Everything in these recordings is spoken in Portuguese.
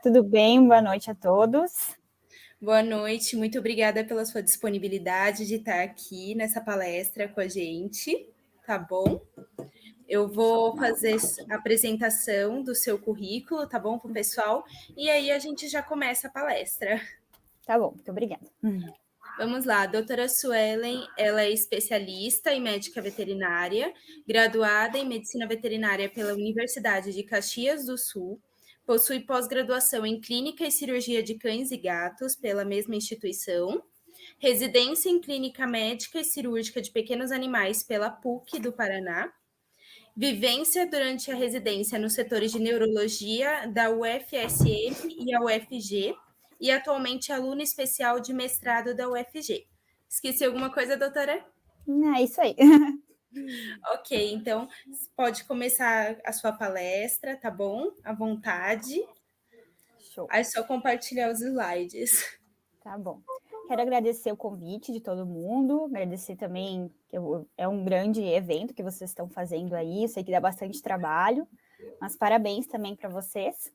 Tudo bem? Boa noite a todos. Boa noite, muito obrigada pela sua disponibilidade de estar aqui nessa palestra com a gente, tá bom? Eu vou fazer a apresentação do seu currículo, tá bom, para o pessoal? E aí a gente já começa a palestra. Tá bom, muito obrigada. Vamos lá, a doutora Suelen, ela é especialista em médica veterinária, graduada em medicina veterinária pela Universidade de Caxias do Sul, possui pós-graduação em clínica e cirurgia de cães e gatos pela mesma instituição, residência em clínica médica e cirúrgica de pequenos animais pela PUC do Paraná, vivência durante a residência nos setores de neurologia da UFSM e a UFG, e atualmente aluna especial de mestrado da UFG. Esqueci alguma coisa, doutora? É isso aí. Ok, então pode começar a sua palestra, tá bom? À vontade. Show. É só compartilhar os slides. Tá bom. Quero agradecer o convite de todo mundo, agradecer também que é um grande evento que vocês estão fazendo aí, eu sei que dá bastante trabalho, mas parabéns também para vocês.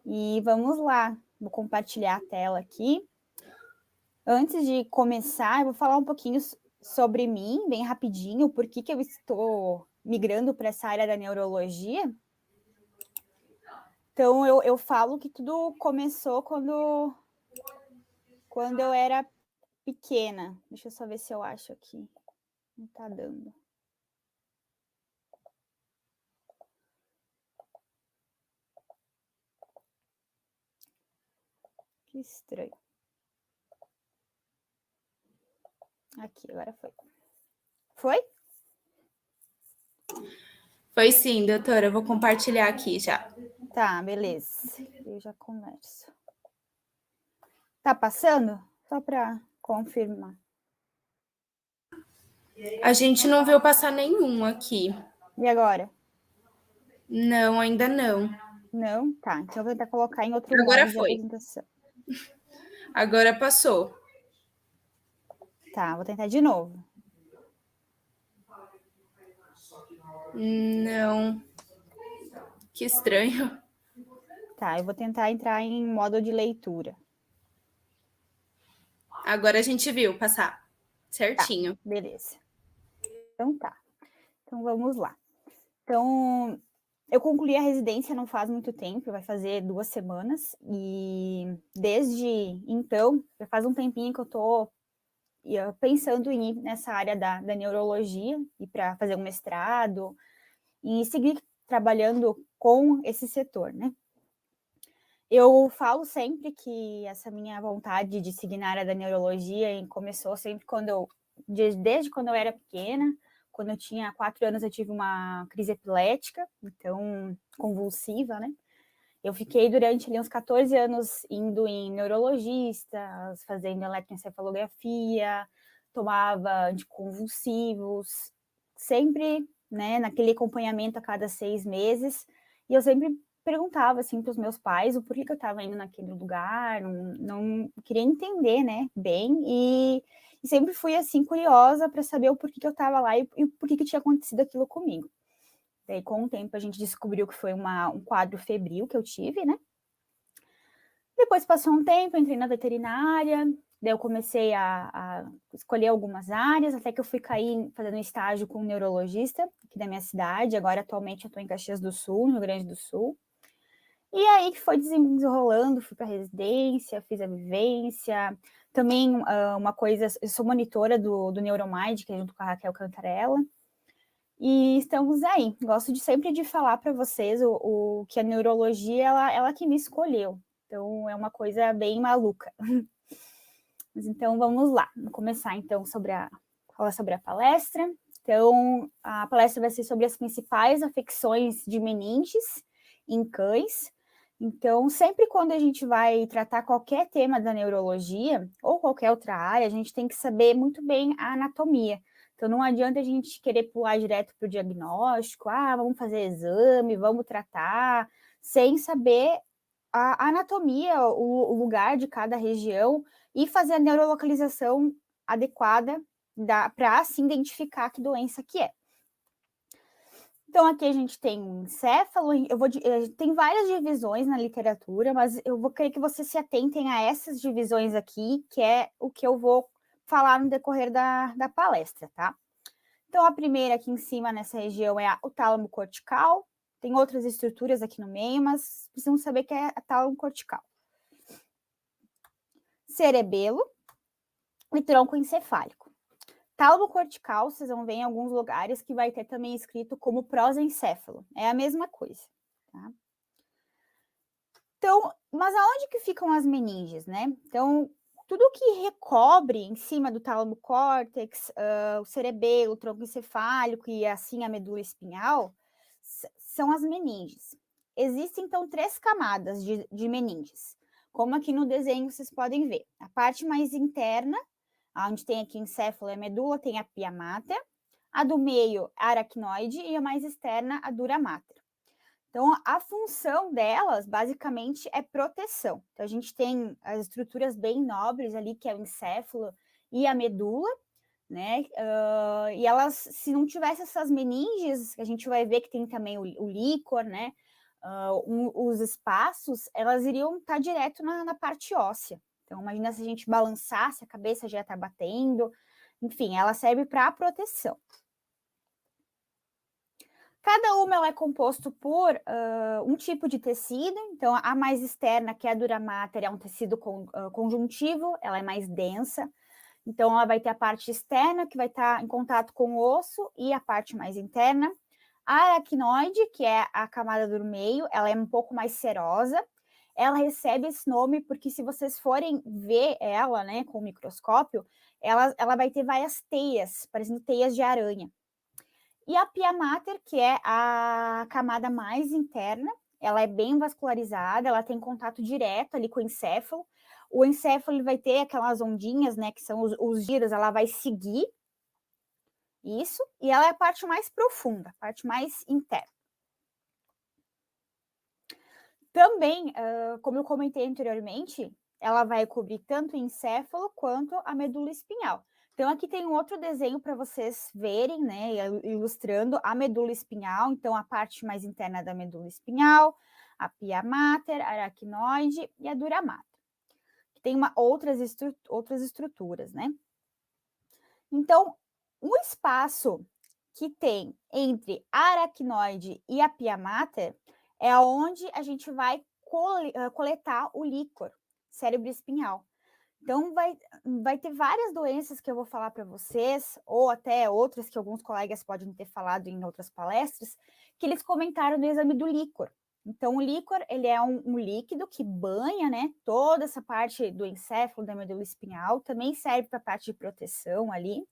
E vamos lá, vou compartilhar a tela aqui. Antes de começar, eu vou falar um pouquinho sobre mim, bem rapidinho, por que eu estou migrando para essa área da neurologia. Então, eu falo que tudo começou quando eu era pequena. Deixa eu só ver se eu acho aqui. Não tá dando. Que estranho. Aqui, agora foi. Foi? Foi sim, doutora. Eu vou compartilhar aqui já. Tá, beleza. Eu já converso. Tá passando? Só para confirmar. A gente não viu passar nenhum aqui. E agora? Não, ainda não. Não? Tá, então eu vou tentar colocar em outro Agora modo de foi. apresentação. Agora passou. Tá, vou tentar de novo. Não. Que estranho. Tá, eu vou tentar entrar em modo de leitura. Agora a gente viu passar. Certinho. Tá, beleza. Então tá. Então vamos lá. Então, eu concluí a residência não faz muito tempo, vai fazer 2 semanas, e desde então, já faz um tempinho que eu estou pensando em ir nessa área da neurologia, e para fazer um mestrado, e seguir trabalhando com esse setor, né? Eu falo sempre que essa minha vontade de seguir na área da neurologia começou sempre desde quando eu era pequena. Quando eu tinha 4 anos, eu tive uma crise epilética, então convulsiva, né? Eu fiquei durante ali uns 14 anos indo em neurologistas, fazendo eletroencefalografia, tomava anticonvulsivos, sempre, né, naquele acompanhamento a cada 6 meses, e eu sempre perguntava, assim, para os meus pais o porquê que eu estava indo naquele lugar, não queria entender, né, bem, e sempre fui, assim, curiosa para saber o porquê que eu estava lá e o porquê que tinha acontecido aquilo comigo. Daí, com o tempo, a gente descobriu que foi um quadro febril que eu tive, né? Depois passou um tempo, entrei na veterinária, daí eu comecei a escolher algumas áreas, até que eu fui cair fazendo estágio com um neurologista aqui da minha cidade. Agora, atualmente, eu estou em Caxias do Sul, no Rio Grande do Sul. E aí que foi desenrolando, fui para residência, fiz a vivência. Também uma coisa, eu sou monitora do Neuromind, que é junto com a Raquel Cantarella. E estamos aí. Gosto sempre de falar para vocês o que a neurologia, ela que me escolheu. Então, é uma coisa bem maluca. Mas então, vamos lá. Vamos começar, então, falar sobre a palestra. Então, a palestra vai ser sobre as principais afecções de meninges em cães. Então, sempre quando a gente vai tratar qualquer tema da neurologia ou qualquer outra área, a gente tem que saber muito bem a anatomia. Então, não adianta a gente querer pular direto para o diagnóstico, vamos fazer exame, vamos tratar, sem saber a anatomia, o lugar de cada região e fazer a neurolocalização adequada para, assim, identificar que doença que é. Então, aqui a gente tem o encéfalo, tem várias divisões na literatura, mas eu vou querer que vocês se atentem a essas divisões aqui, que é o que eu vou falar no decorrer da palestra, tá? Então, a primeira aqui em cima, nessa região, é o tálamo cortical. Tem outras estruturas aqui no meio, mas precisam saber que é a tálamo cortical. Cerebelo e tronco encefálico. Tálamo cortical, vocês vão ver em alguns lugares que vai ter também escrito como prosencéfalo. É a mesma coisa, tá? Então, mas aonde que ficam as meninges, né? Então, tudo que recobre em cima do tálamo córtex, o cerebelo, o tronco encefálico e assim a medula espinhal, são as meninges. Existem, então, 3 camadas de meninges. Como aqui no desenho vocês podem ver. A parte mais interna, onde tem aqui encéfalo e a medula, tem a pia mater. A do meio, a aracnoide, e a mais externa, a dura mater. Então, a função delas, basicamente, é proteção. Então, a gente tem as estruturas bem nobres ali, que é o encéfalo e a medula, né? E elas, se não tivesse essas meninges, a gente vai ver que tem também o líquor, né? Os espaços, elas iriam estar direto na parte óssea. Então, imagina se a gente balançasse, a cabeça já está batendo. Enfim, ela serve para proteção. Cada uma ela é composto por um tipo de tecido. Então, a mais externa, que é a dura mater, é um tecido conjuntivo, ela é mais densa. Então, ela vai ter a parte externa, que vai estar em contato com o osso, e a parte mais interna. A aracnoide, que é a camada do meio, ela é um pouco mais serosa. Ela recebe esse nome porque, se vocês forem ver ela, né, com o microscópio, ela vai ter várias teias, parecendo teias de aranha. E a pia mater, que é a camada mais interna, ela é bem vascularizada, ela tem contato direto ali com o encéfalo. O encéfalo ele vai ter aquelas ondinhas, né, que são os giros, ela vai seguir isso, e ela é a parte mais profunda, a parte mais interna. Também, como eu comentei anteriormente, ela vai cobrir tanto o encéfalo quanto a medula espinhal. Então, aqui tem um outro desenho para vocês verem, né, ilustrando a medula espinhal. Então, a parte mais interna da medula espinhal, a pia mater, a aracnoide e a dura mater. Tem outras estruturas, né? Então, o espaço que tem entre a aracnoide e a pia mater é onde a gente vai coletar o líquor cérebro-espinhal. Então, vai ter várias doenças que eu vou falar para vocês, ou até outras que alguns colegas podem ter falado em outras palestras, que eles comentaram no exame do líquor. Então, o líquor, ele é um líquido que banha, né, toda essa parte do encéfalo, da medula espinhal, também serve para a parte de proteção ali,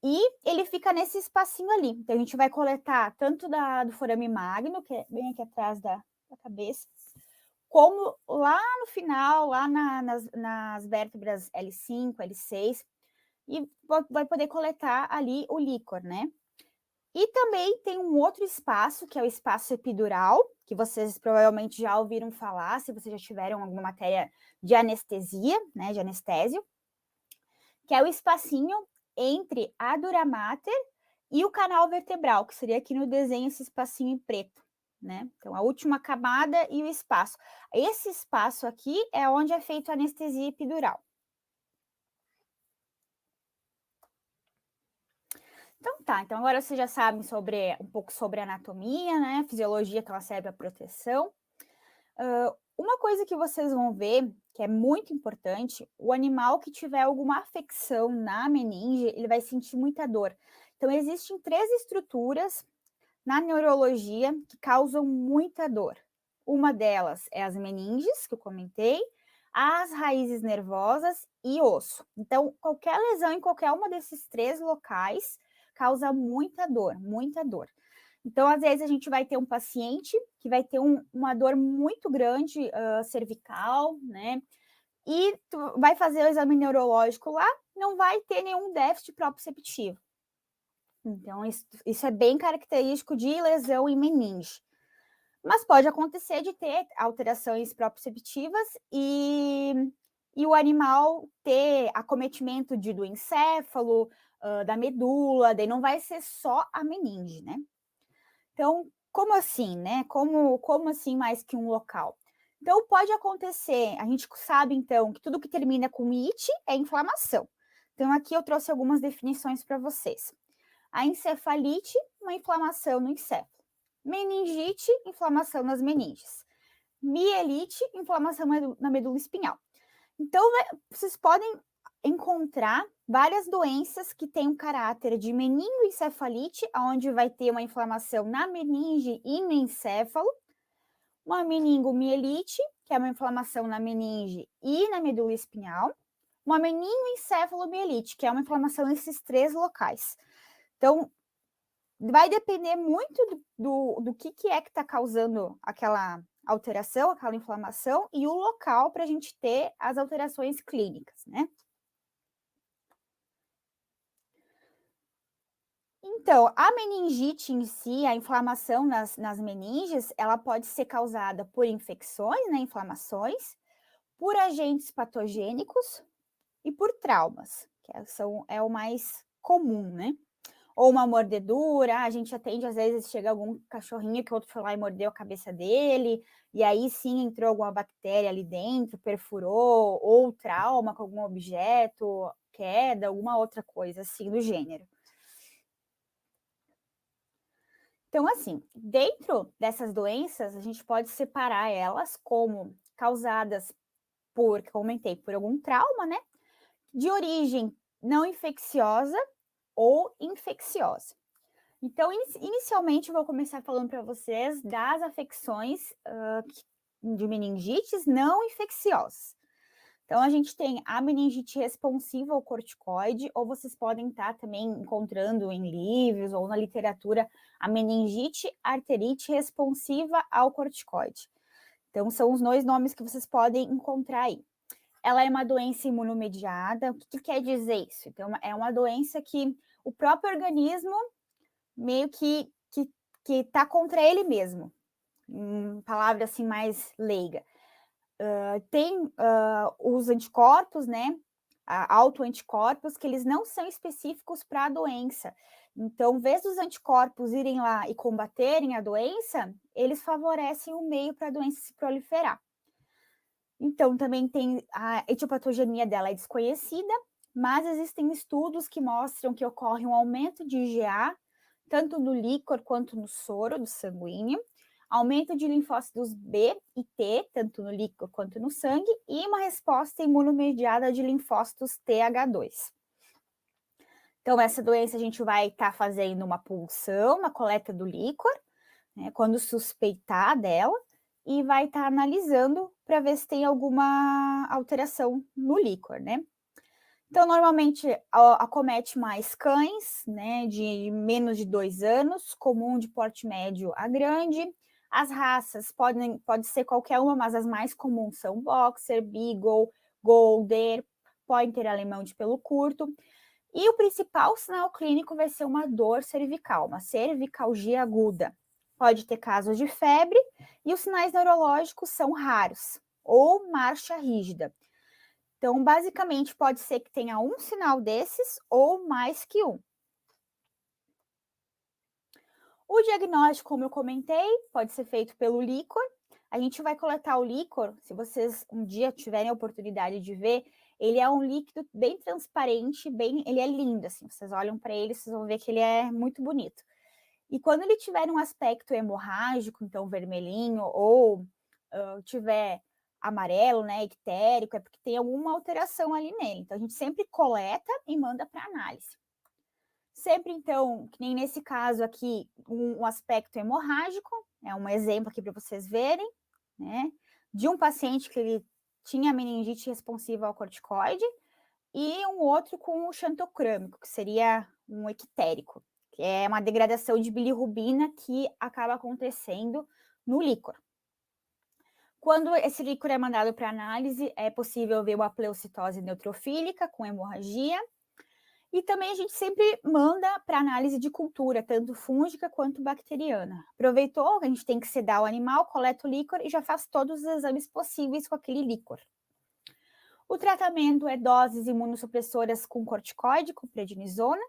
e ele fica nesse espacinho ali. Então, a gente vai coletar tanto do forame magno, que é bem aqui atrás da cabeça, como lá no final, lá nas vértebras L5, L6, e vai poder coletar ali o líquor, né? E também tem um outro espaço, que é o espaço epidural, que vocês provavelmente já ouviram falar, se vocês já tiveram alguma matéria de anestesia, né, de anestésio, que é o espacinho entre a dura mater e o canal vertebral, que seria aqui no desenho esse espacinho em preto, né? Então, a última camada e o espaço. Esse espaço aqui é onde é feita a anestesia epidural. Então tá, então agora vocês já sabem um pouco sobre a anatomia, né? A fisiologia, que ela serve à proteção. Uma coisa que vocês vão ver, que é muito importante, o animal que tiver alguma afecção na meninge, ele vai sentir muita dor. Então, existem 3 estruturas na neurologia que causam muita dor. Uma delas é as meninges, que eu comentei, as raízes nervosas e osso. Então, qualquer lesão em qualquer uma desses 3 locais causa muita dor, muita dor. Então, às vezes, a gente vai ter um paciente que vai ter uma dor muito grande cervical, né? E vai fazer o exame neurológico lá, não vai ter nenhum déficit proprioceptivo. Então, isso é bem característico de lesão em meninge. Mas pode acontecer de ter alterações proprioceptivas e o animal ter acometimento do encéfalo, da medula, daí não vai ser só a meninge, né? Então, como assim, né? Como assim mais que um local? Então, pode acontecer, a gente sabe, então, que tudo que termina com it é inflamação. Então, aqui eu trouxe algumas definições para vocês. A encefalite, uma inflamação no encéfalo. Meningite, inflamação nas meninges. Mielite, inflamação na medula espinhal. Então, vocês podem encontrar várias doenças que têm um caráter de meningoencefalite, onde vai ter uma inflamação na meninge e no encéfalo, uma meningomielite, que é uma inflamação na meninge e na medula espinhal, uma meningoencefalomielite, que é uma inflamação nesses 3 locais. Então, vai depender muito do que é que está causando aquela alteração, aquela inflamação, e o local para a gente ter as alterações clínicas, né? Então, a meningite em si, a inflamação nas meninges, ela pode ser causada por infecções, né, inflamações, por agentes patogênicos e por traumas, que é o mais comum, né? Ou uma mordedura, a gente atende, às vezes chega algum cachorrinho que o outro foi lá e mordeu a cabeça dele, e aí sim entrou alguma bactéria ali dentro, perfurou, ou trauma com algum objeto, queda, alguma outra coisa assim do gênero. Então, assim, dentro dessas doenças, a gente pode separar elas como causadas por, que eu comentei, por algum trauma, né? De origem não infecciosa ou infecciosa. Então, inicialmente, eu vou começar falando para vocês das afecções de meningites não infecciosas. Então, a gente tem a meningite responsiva ao corticoide, ou vocês podem estar também encontrando em livros ou na literatura a meningite arterite responsiva ao corticoide. Então, são os 2 nomes que vocês podem encontrar aí. Ela é uma doença imunomediada. O que quer dizer isso? Então, é uma doença que o próprio organismo meio que está contra ele mesmo, em palavra assim mais leiga. Tem os anticorpos, né? Autoanticorpos, que eles não são específicos para a doença. Então, em vez dos anticorpos irem lá e combaterem a doença, eles favorecem o meio para a doença se proliferar. Então, também tem a etiopatogenia dela é desconhecida, mas existem estudos que mostram que ocorre um aumento de IgA, tanto no líquor quanto no soro do sanguíneo, aumento de linfócitos B e T, tanto no líquor quanto no sangue, e uma resposta imunomediada de linfócitos TH2. Então, essa doença a gente vai estar fazendo uma punção, uma coleta do líquor, né, quando suspeitar dela, e vai estar analisando para ver se tem alguma alteração no líquor, né? Então, normalmente, acomete mais cães, né, de menos de 2 anos, comum de porte médio a grande. As raças pode ser qualquer uma, mas as mais comuns são Boxer, Beagle, Golder, Pointer alemão de pelo curto. E o principal sinal clínico vai ser uma dor cervical, uma cervicalgia aguda. Pode ter casos de febre e os sinais neurológicos são raros, ou marcha rígida. Então, basicamente, pode ser que tenha um sinal desses ou mais que um. O diagnóstico, como eu comentei, pode ser feito pelo líquor. A gente vai coletar o líquor, se vocês um dia tiverem a oportunidade de ver, ele é um líquido bem transparente, ele é lindo, assim, vocês olham para ele, vocês vão ver que ele é muito bonito. E quando ele tiver um aspecto hemorrágico, então vermelhinho, ou tiver amarelo, né, ictérico, é porque tem alguma alteração ali nele. Então, a gente sempre coleta e manda para análise. Sempre, então, que nem nesse caso aqui, um aspecto hemorrágico, é um exemplo aqui para vocês verem, né, de um paciente que ele tinha meningite responsiva ao corticoide, e um outro com o xantocrâmico, que seria um ictérico, que é uma degradação de bilirrubina que acaba acontecendo no líquor. Quando esse líquor é mandado para análise, é possível ver uma pleocitose neutrofílica com hemorragia, e também a gente sempre manda para análise de cultura, tanto fúngica quanto bacteriana. Aproveitou, a gente tem que sedar o animal, coleta o líquor e já faz todos os exames possíveis com aquele líquor. O tratamento é doses imunossupressoras com corticoide, com prednisona,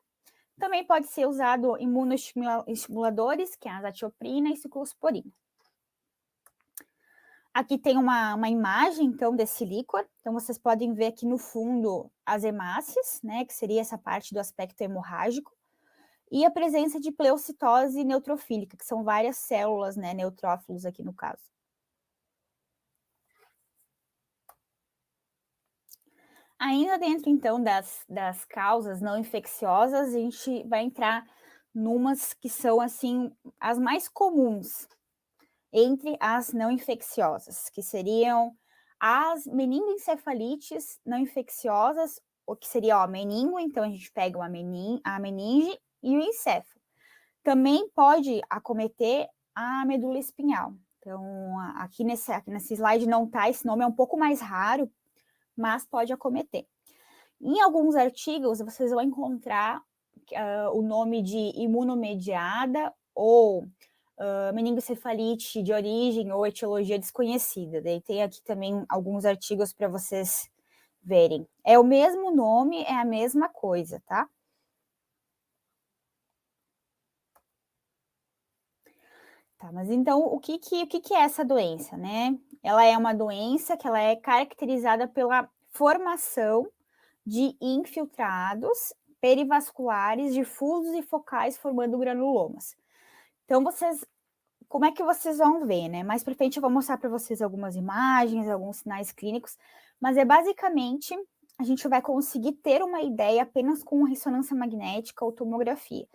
Também pode ser usado imunoestimuladores, que é a azatioprina e ciclosporina. Aqui tem uma imagem, então, desse líquor. Então, vocês podem ver aqui no fundo as hemácias, né, que seria essa parte do aspecto hemorrágico, e a presença de pleocitose neutrofílica, que são várias células, né, neutrófilos aqui no caso. Ainda dentro, então, das causas não infecciosas, a gente vai entrar numas que são, assim, as mais comuns entre as não infecciosas, que seriam as meningoencefalites não infecciosas, o que seria, ó, meningo, então a gente pega a meninge e o encéfalo. Também pode acometer a medula espinhal. Então, aqui nesse slide não tá, esse nome é um pouco mais raro, mas pode acometer. Em alguns artigos, vocês vão encontrar o nome de imunomediada ou meningoencefalite de origem ou etiologia desconhecida. Daí tem aqui também alguns artigos para vocês verem. É o mesmo nome, é a mesma coisa, tá? Tá, mas então o que é essa doença, né? Ela é uma doença que ela é caracterizada pela formação de infiltrados perivasculares difusos e focais formando granulomas. Então, como é que vocês vão ver, né? Mais para frente eu vou mostrar para vocês algumas imagens, alguns sinais clínicos, mas é basicamente a gente vai conseguir ter uma ideia apenas com ressonância magnética ou tomografia.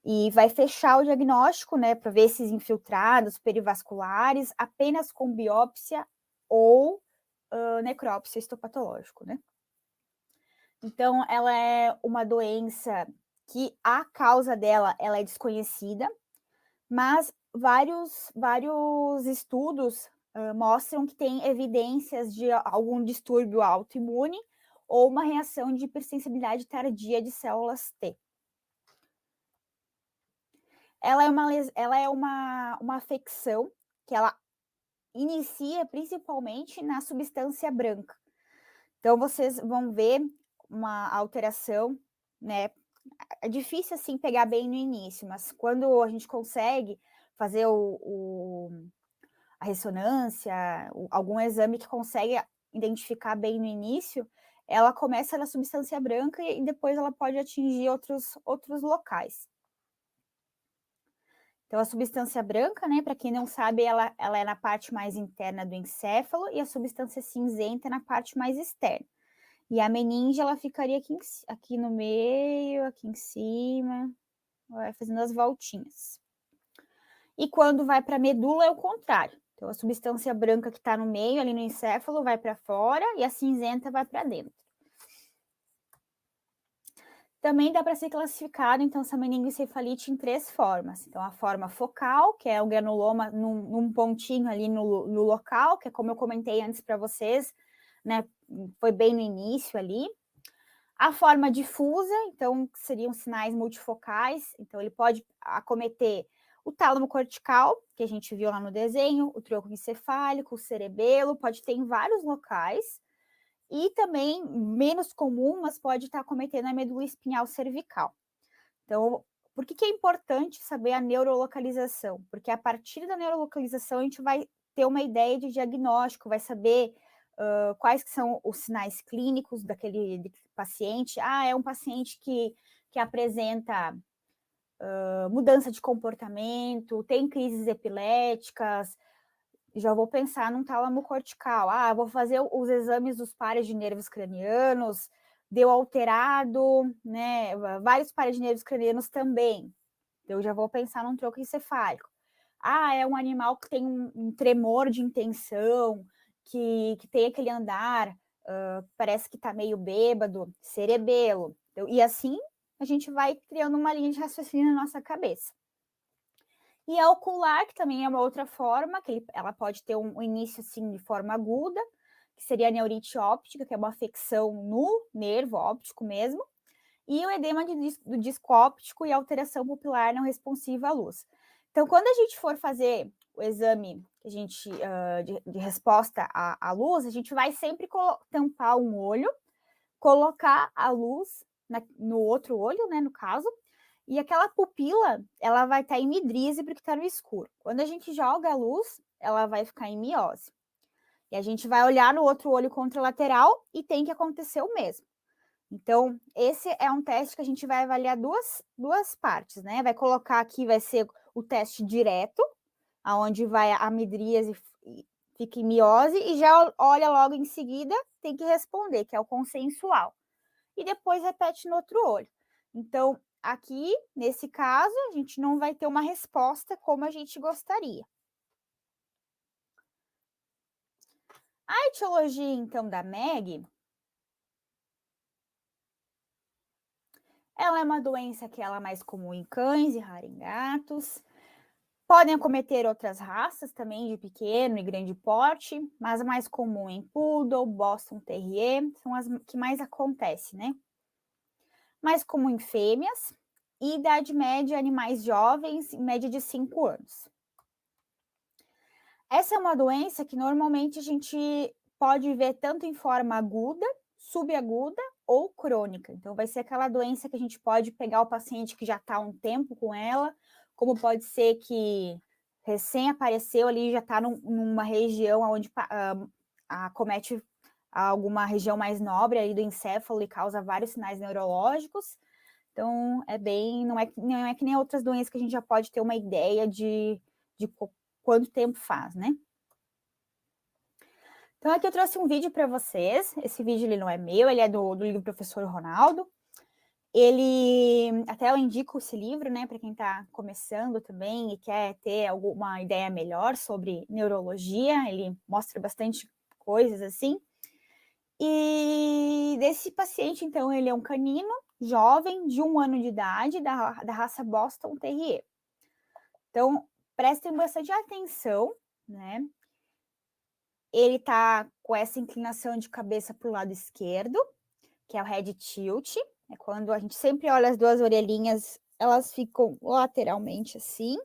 E vai fechar o diagnóstico, né, para ver esses infiltrados perivasculares apenas com biópsia ou necrópsia histopatológico, né? Então, ela é uma doença que a causa dela ela é desconhecida, mas vários estudos mostram que tem evidências de algum distúrbio autoimune ou uma reação de hipersensibilidade tardia de células T. Ela é uma afecção que ela inicia principalmente na substância branca. Então, vocês vão ver uma alteração, né? É difícil, assim, pegar bem no início, mas quando a gente consegue fazer a ressonância, algum exame que consegue identificar bem no início, ela começa na substância branca e depois ela pode atingir outros locais. Então, a substância branca, né, para quem não sabe, ela é na parte mais interna do encéfalo e a substância cinzenta é na parte mais externa. E a meninge, ela ficaria aqui no meio, aqui em cima, vai fazendo as voltinhas. E quando vai para a medula, é o contrário. Então, a substância branca que está no meio, ali no encéfalo, vai para fora e a cinzenta vai para dentro. Também dá para ser classificado, então, essa meningoencefalite em 3 formas. Então, a forma focal, que é o granuloma num pontinho ali no local, que é como eu comentei antes para vocês, né? Foi bem no início ali. A forma difusa, então, seriam sinais multifocais. Então, ele pode acometer o tálamo cortical, que a gente viu lá no desenho, o tronco encefálico, o cerebelo, pode ter em vários locais. E também, menos comum, mas pode estar acometendo a medula espinhal cervical. Então, por que é importante saber a neurolocalização? Porque a partir da neurolocalização a gente vai ter uma ideia de diagnóstico, vai saber quais que são os sinais clínicos daquele paciente. Ah, é um paciente que apresenta mudança de comportamento, tem crises epiléticas, já vou pensar num tálamo cortical. Ah, vou fazer os exames dos pares de nervos cranianos, deu alterado, né? Vários pares de nervos cranianos também. Eu já vou pensar num tronco encefálico. Ah, é um animal que tem um tremor de intenção, que tem aquele andar, parece que está meio bêbado, cerebelo. Então, e assim a gente vai criando uma linha de raciocínio na nossa cabeça. E a ocular, que também é uma outra forma, que ela pode ter um início assim de forma aguda, que seria a neurite óptica, que é uma afecção no nervo óptico mesmo, e o edema do disco óptico e alteração pupilar não responsiva à luz. Então, quando a gente for fazer o exame de resposta à luz, a gente vai sempre tampar um olho, colocar a luz no outro olho, né, no caso, e aquela pupila, ela vai estar em midríase porque está no escuro. Quando a gente joga a luz, ela vai ficar em miose. E a gente vai olhar no outro olho contralateral e tem que acontecer o mesmo. Então, esse é um teste que a gente vai avaliar duas partes, né? Vai colocar aqui, vai ser o teste direto, aonde vai a midríase fica em miose, e já olha logo em seguida, tem que responder, que é o consensual. E depois repete no outro olho. Então, aqui, nesse caso, a gente não vai ter uma resposta como a gente gostaria. A etiologia, então, da MEG, ela é uma doença que ela é mais comum em cães e rara em gatos. Podem acometer outras raças também, de pequeno e grande porte, mas a mais comum em Poodle, Boston Terrier, são as que mais acontecem, né? Mais comum em fêmeas e idade média animais jovens, em média de 5 anos. Essa é uma doença que normalmente a gente pode ver tanto em forma aguda, subaguda ou crônica. Então, vai ser aquela doença que a gente pode pegar o paciente que já está há um tempo com ela, como pode ser que recém apareceu ali, já está numa região onde acomete alguma região mais nobre aí do encéfalo e causa vários sinais neurológicos. Então, não é que nem outras doenças que a gente já pode ter uma ideia de quanto tempo faz, né? Então, aqui eu trouxe um vídeo para vocês. Esse vídeo ele não é meu, ele é do livro Professor Ronaldo. Até eu indico esse livro, né, para quem está começando também e quer ter alguma ideia melhor sobre neurologia. Ele mostra bastante coisas assim. E desse paciente, então, ele é um canino jovem, de 1 ano de idade, da raça Boston Terrier. Então, prestem bastante atenção, né? Ele tá com essa inclinação de cabeça para o lado esquerdo, que é o head tilt. É quando a gente sempre olha as duas orelhinhas, elas ficam lateralmente assim.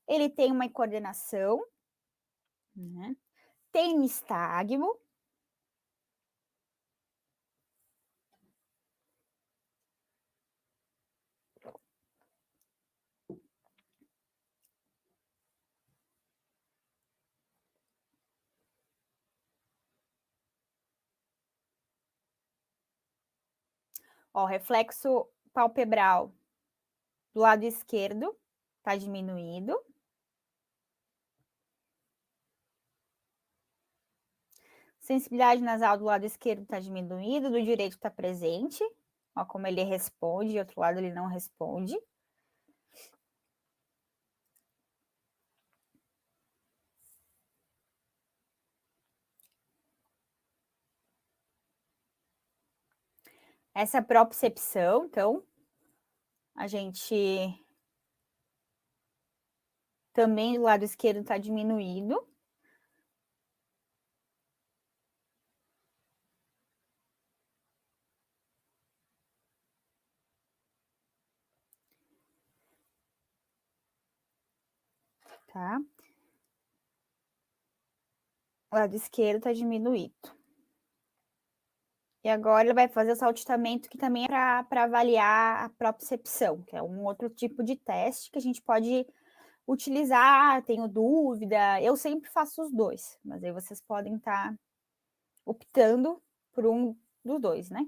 Ele tem uma coordenação, né? Tem nistagmo. Ó, reflexo palpebral do lado esquerdo tá diminuído. Sensibilidade nasal do lado esquerdo tá diminuído, do direito tá presente. Ó, como ele responde, e outro lado ele não responde. Essa propriocepção, então, a gente também do lado esquerdo está diminuído. Tá? O lado esquerdo está diminuído. E agora ele vai fazer o salteamento, que também é para avaliar a propriocepção, que é um outro tipo de teste que a gente pode utilizar. Tenho dúvida, eu sempre faço os dois, mas aí vocês podem estar optando por um dos dois, né?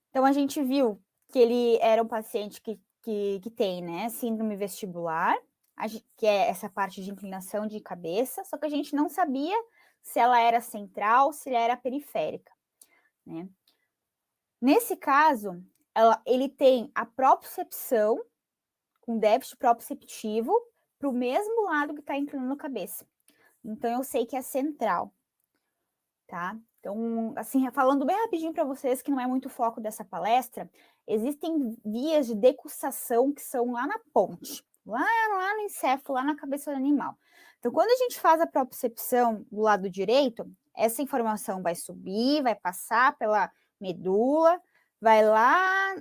Então, a gente viu que ele era um paciente que tem, né, síndrome vestibular, que é essa parte de inclinação de cabeça, só que a gente não sabia se ela era central, se ela era periférica, né? Nesse caso, ele tem a propriocepção, com déficit proprioceptivo, para o mesmo lado que está inclinando a cabeça. Então, eu sei que é central, tá? Então, assim, falando bem rapidinho para vocês, que não é muito foco dessa palestra, existem vias de decussação que são lá na ponte, lá no encéfalo, lá na cabeça do animal. Então, quando a gente faz a propriocepção do lado direito, essa informação vai subir, vai passar pela medula, vai lá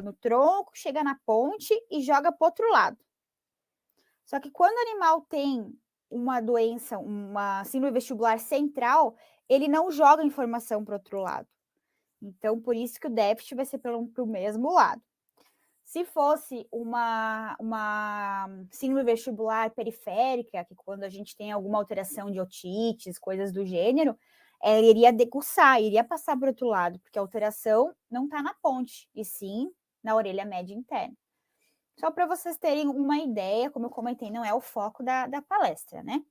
no tronco, chega na ponte e joga para o outro lado. Só que quando o animal tem uma doença, uma síndrome vestibular central, ele não joga informação para o outro lado. Então, por isso que o déficit vai ser para o mesmo lado. Se fosse uma síndrome vestibular periférica, que quando a gente tem alguma alteração de otites, coisas do gênero, iria decussar, iria passar para o outro lado, porque a alteração não está na ponte, e sim na orelha média interna. Só para vocês terem uma ideia, como eu comentei, não é o foco da palestra, né?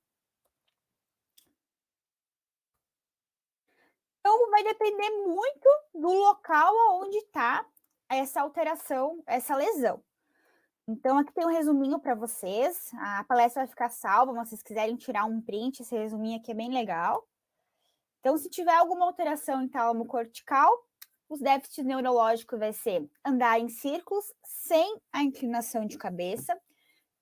Então, vai depender muito do local onde está essa alteração, essa lesão. Então, aqui tem um resuminho para vocês. A palestra vai ficar salva, mas se vocês quiserem tirar um print, esse resuminho aqui é bem legal. Então, se tiver alguma alteração em tálamo cortical, os déficits neurológicos vai ser andar em círculos sem a inclinação de cabeça,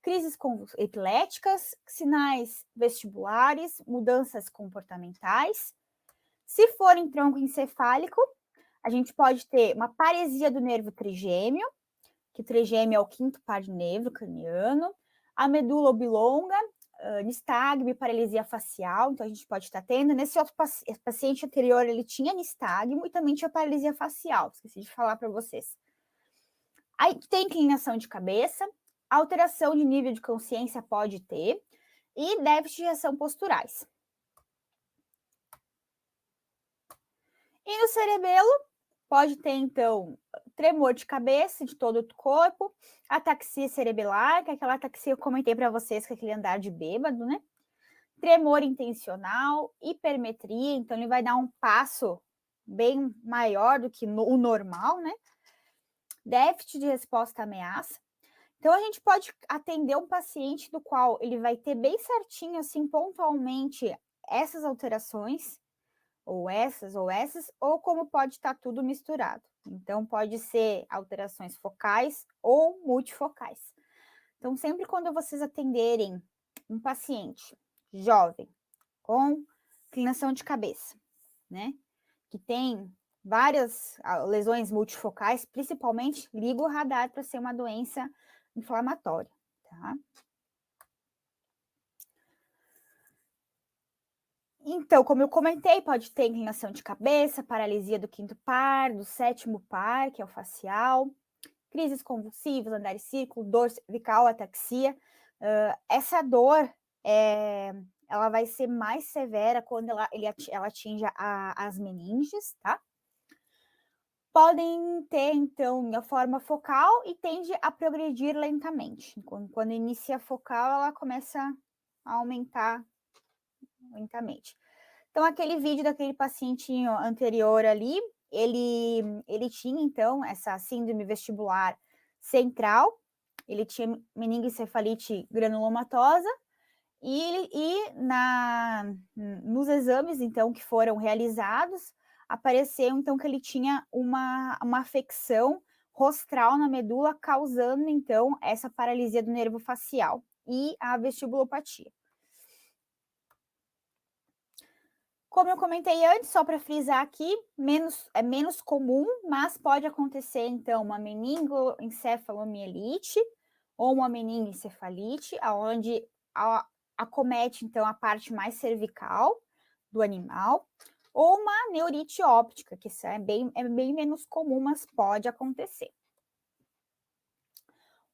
crises epiléticas, sinais vestibulares, mudanças comportamentais. Se for em tronco encefálico, a gente pode ter uma paresia do nervo trigêmeo, que o trigêmeo é o quinto par de nervo craniano, a medula oblonga, nistagmo, paralisia facial, então a gente pode estar tendo. Nesse outro paciente anterior, ele tinha nistagmo e também tinha paralisia facial, esqueci de falar para vocês. Aí tem inclinação de cabeça, alteração de nível de consciência pode ter, e déficit de reação posturais. E no cerebelo, pode ter, então, tremor de cabeça de todo o corpo, ataxia cerebelar, que é aquela ataxia que eu comentei para vocês, que é aquele andar de bêbado, né? Tremor intencional, hipermetria, então ele vai dar um passo bem maior do que o normal, né? Déficit de resposta à ameaça. Então, a gente pode atender um paciente do qual ele vai ter bem certinho, assim, pontualmente, essas alterações, ou essas, ou como pode estar tudo misturado. Então, pode ser alterações focais ou multifocais. Então, sempre quando vocês atenderem um paciente jovem com inclinação de cabeça, né, que tem várias lesões multifocais, principalmente, liga o radar para ser uma doença inflamatória, tá? Então, como eu comentei, pode ter inclinação de cabeça, paralisia do quinto par, do sétimo par, que é o facial, crises convulsivas, andar em círculo, dor cervical, ataxia. Essa dor, ela vai ser mais severa quando ela atinge as meninges, tá? Podem ter, então, a forma focal e tende a progredir lentamente. Quando inicia a focal, ela começa a aumentar lentamente. Então, aquele vídeo daquele pacientinho anterior ali, ele tinha, então, essa síndrome vestibular central, ele tinha meningoencefalite granulomatosa, nos exames, então, que foram realizados, apareceu, então, que ele tinha uma afecção rostral na medula, causando, então, essa paralisia do nervo facial e a vestibulopatia. Como eu comentei antes, só para frisar aqui, é menos comum, mas pode acontecer, então, uma meningoencefalomielite ou uma meningoencefalite, onde acomete, então, a parte mais cervical do animal, ou uma neurite óptica, que isso é bem menos comum, mas pode acontecer.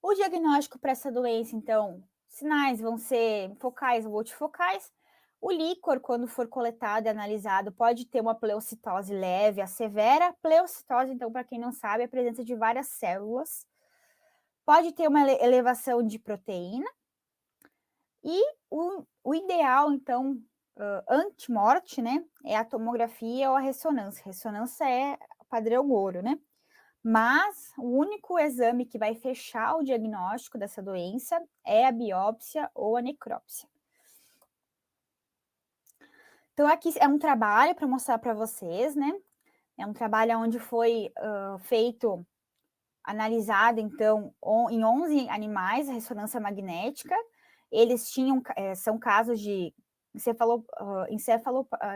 O diagnóstico para essa doença, então, sinais vão ser focais ou multifocais. O líquor, quando for coletado e analisado, pode ter uma pleocitose leve a severa. Pleocitose, então, para quem não sabe, é a presença de várias células. Pode ter uma elevação de proteína. E o ideal, então, anti-morte, né, é a tomografia ou a ressonância. Ressonância é padrão ouro, né? Mas o único exame que vai fechar o diagnóstico dessa doença é a biópsia ou a necrópsia. Então, aqui é um trabalho para mostrar para vocês, né? É um trabalho onde foi feito, analisado, então, em 11 animais, a ressonância magnética. Eles tinham, são casos de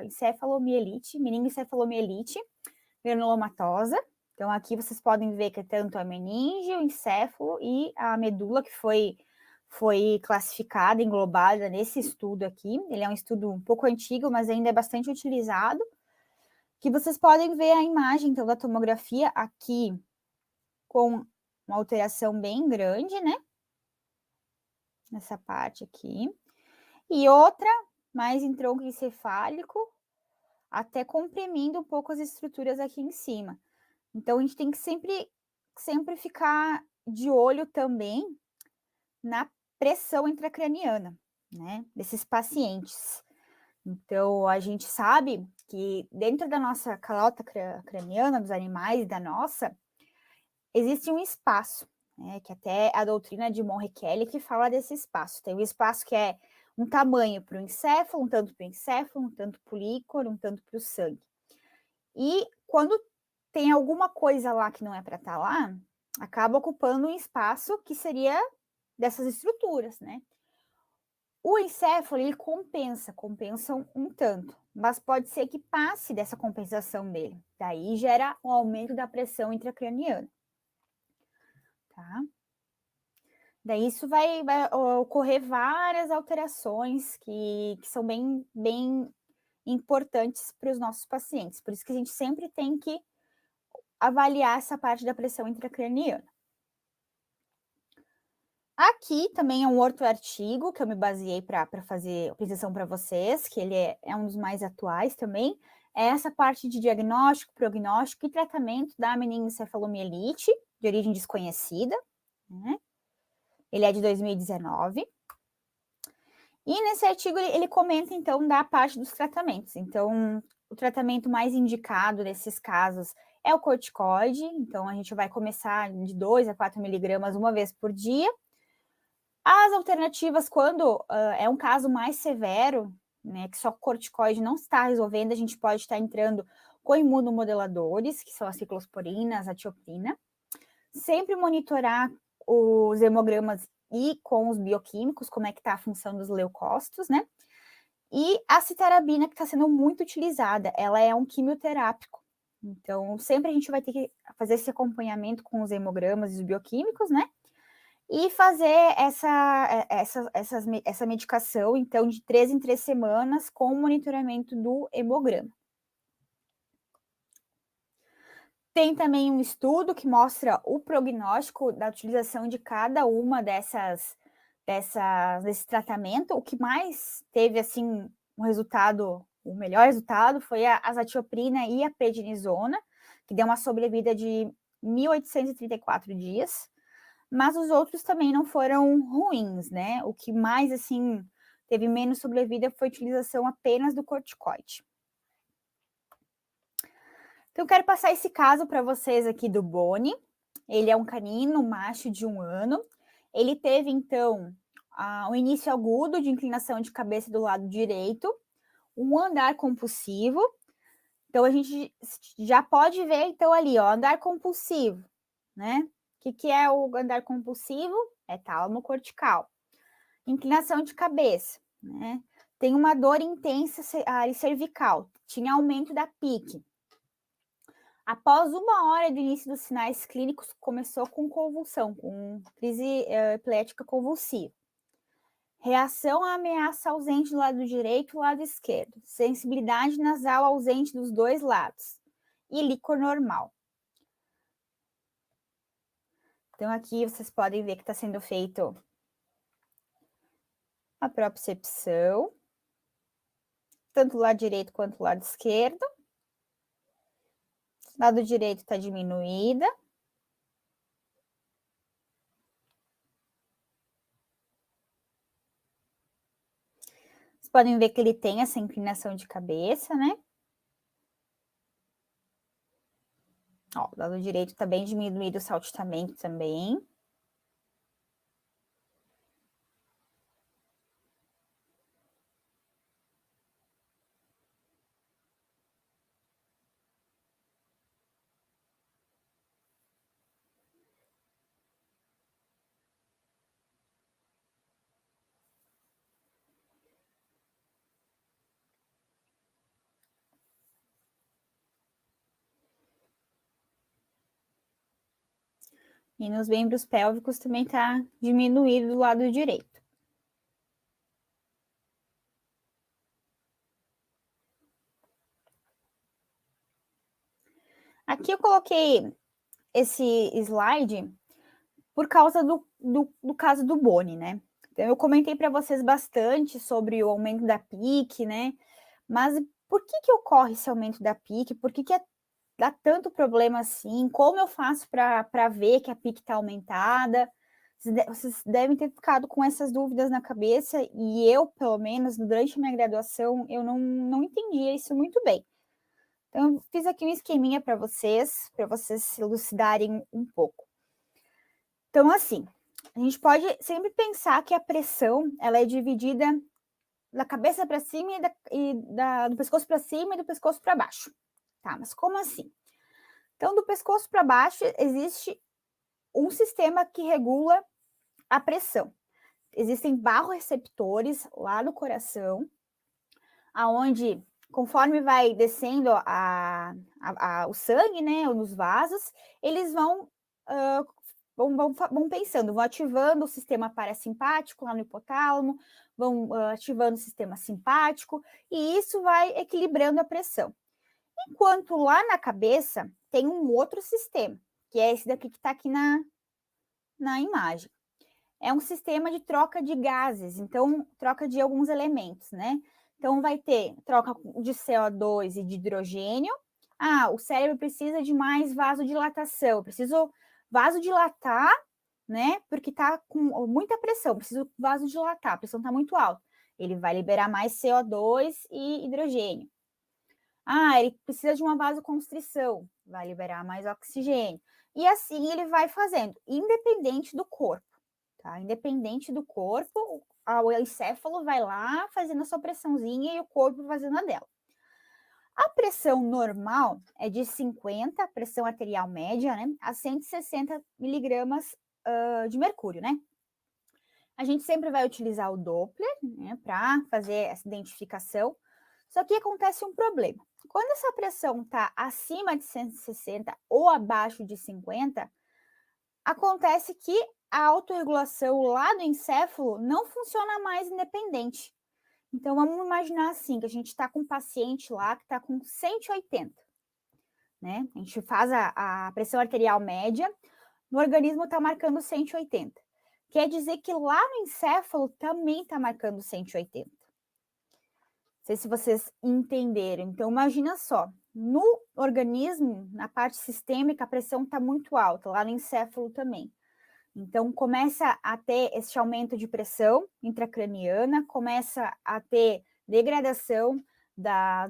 encefalomielite, meningoencefalomielite granulomatosa. Então, aqui vocês podem ver que é tanto a meninge, o encéfalo e a medula que foi classificada, englobada nesse estudo aqui. Ele é um estudo um pouco antigo, mas ainda é bastante utilizado, Que vocês podem ver a imagem, então, da tomografia aqui com uma alteração bem grande, né? Nessa parte aqui. E outra mais em tronco encefálico, até comprimindo um pouco as estruturas aqui em cima. Então, a gente tem que sempre ficar de olho também na pressão intracraniana, né? Desses pacientes. Então, a gente sabe que dentro da nossa calota craniana, dos animais, da nossa, existe um espaço, né? Que até a doutrina de Monrekelly que fala desse espaço. Tem um espaço que é um tamanho para o encéfalo, um tanto para o encéfalo, um tanto para o líquor, um tanto para o sangue. E quando tem alguma coisa lá que não é para estar lá, acaba ocupando um espaço que seria dessas estruturas, né? O encéfalo, ele compensa um tanto, mas pode ser que passe dessa compensação dele. Daí gera um aumento da pressão intracraniana. Tá? Daí isso vai ocorrer várias alterações que são bem importantes para os nossos pacientes. Por isso que a gente sempre tem que avaliar essa parte da pressão intracraniana. Aqui também é um outro artigo que eu me baseei para fazer a apresentação para vocês, que ele é um dos mais atuais também. É essa parte de diagnóstico, prognóstico e tratamento da meningoencefalomielite, de origem desconhecida, né? Ele é de 2019. E nesse artigo ele comenta, então, da parte dos tratamentos. Então, o tratamento mais indicado nesses casos é o corticoide. Então, a gente vai começar de 2 a 4 miligramas uma vez por dia. As alternativas, quando é um caso mais severo, né, que só corticoide não está resolvendo, a gente pode estar entrando com imunomoduladores, que são as ciclosporinas, a tioprina. Sempre monitorar os hemogramas e com os bioquímicos, como é que está a função dos leucócitos, né? E a citarabina, que está sendo muito utilizada, ela é um quimioterápico. Então, sempre a gente vai ter que fazer esse acompanhamento com os hemogramas e os bioquímicos, né? E fazer essa medicação, então, de 3 em 3 semanas, com o monitoramento do hemograma. Tem também um estudo que mostra o prognóstico da utilização de cada uma desse tratamento. O que mais teve, assim, um resultado, o melhor resultado foi a azatioprina e a prednisona, que deu uma sobrevida de 1.834 dias. Mas os outros também não foram ruins, né? O que mais, assim, teve menos sobrevida foi a utilização apenas do corticoide. Então, eu quero passar esse caso para vocês aqui do Boni. Ele é um canino macho de 1 ano. Ele teve, então, um início agudo de inclinação de cabeça do lado direito, um andar compulsivo. Então, a gente já pode ver, então, ali, ó, andar compulsivo, né? O que é o andar compulsivo? É tálamo cortical. Inclinação de cabeça, né? Tem uma dor intensa área cervical, tinha aumento da pique. Após 1 hora do início dos sinais clínicos, começou com convulsão, com crise epilética convulsiva. Reação à ameaça ausente do lado direito e do lado esquerdo. Sensibilidade nasal ausente dos 2 lados. E líquor normal. Então, aqui vocês podem ver que está sendo feito a propriocepção, tanto do lado direito quanto do lado esquerdo. Lado direito está diminuída. Vocês podem ver que ele tem essa inclinação de cabeça, né? Ó, o lado direito está bem diminuído o saltitamento também. E nos membros pélvicos também está diminuído do lado direito. Aqui eu coloquei esse slide por causa do caso do Boni, né? Então, eu comentei para vocês bastante sobre o aumento da PIC, né? Mas por que ocorre esse aumento da PIC? Por que dá tanto problema assim? Como eu faço para ver que a PIC está aumentada? Vocês devem ter ficado com essas dúvidas na cabeça, e eu, pelo menos, durante a minha graduação, eu não entendia isso muito bem. Então, eu fiz aqui um esqueminha para vocês se elucidarem um pouco. Então, assim, a gente pode sempre pensar que a pressão, ela é dividida da cabeça para cima do pescoço para cima e do pescoço para baixo. Tá, mas como assim? Então, do pescoço para baixo, existe um sistema que regula a pressão. Existem barroreceptores lá no coração, aonde, conforme vai descendo o sangue, né, nos vasos, eles vão pensando, vão ativando o sistema parasimpático lá no hipotálamo, vão ativando o sistema simpático, e isso vai equilibrando a pressão. Enquanto lá na cabeça tem um outro sistema, que é esse daqui que está aqui na imagem. É um sistema de troca de gases, então troca de alguns elementos, né? Então vai ter troca de CO2 e de hidrogênio. Ah, o cérebro precisa de mais vasodilatação, eu preciso vasodilatar, né? Porque está com muita pressão, preciso vasodilatar, a pressão está muito alta. Ele vai liberar mais CO2 e hidrogênio. Ah, ele precisa de uma vasoconstrição, vai liberar mais oxigênio. E assim ele vai fazendo, independente do corpo, tá? Independente do corpo, o encéfalo vai lá fazendo a sua pressãozinha e o corpo fazendo a dela. A pressão normal é de 50, pressão arterial média, né, a 160 miligramas de mercúrio, né? A gente sempre vai utilizar o Doppler, né, para fazer essa identificação. Só que acontece um problema. Quando essa pressão está acima de 160 ou abaixo de 50, acontece que a autorregulação lá do encéfalo não funciona mais independente. Então, vamos imaginar assim, que a gente está com um paciente lá que está com 180, né? A gente faz a pressão arterial média, no organismo está marcando 180. Quer dizer que lá no encéfalo também está marcando 180. Não sei se vocês entenderam. Então, imagina só, no organismo, na parte sistêmica, a pressão está muito alta, lá no encéfalo também. Então, começa a ter esse aumento de pressão intracraniana, começa a ter degradação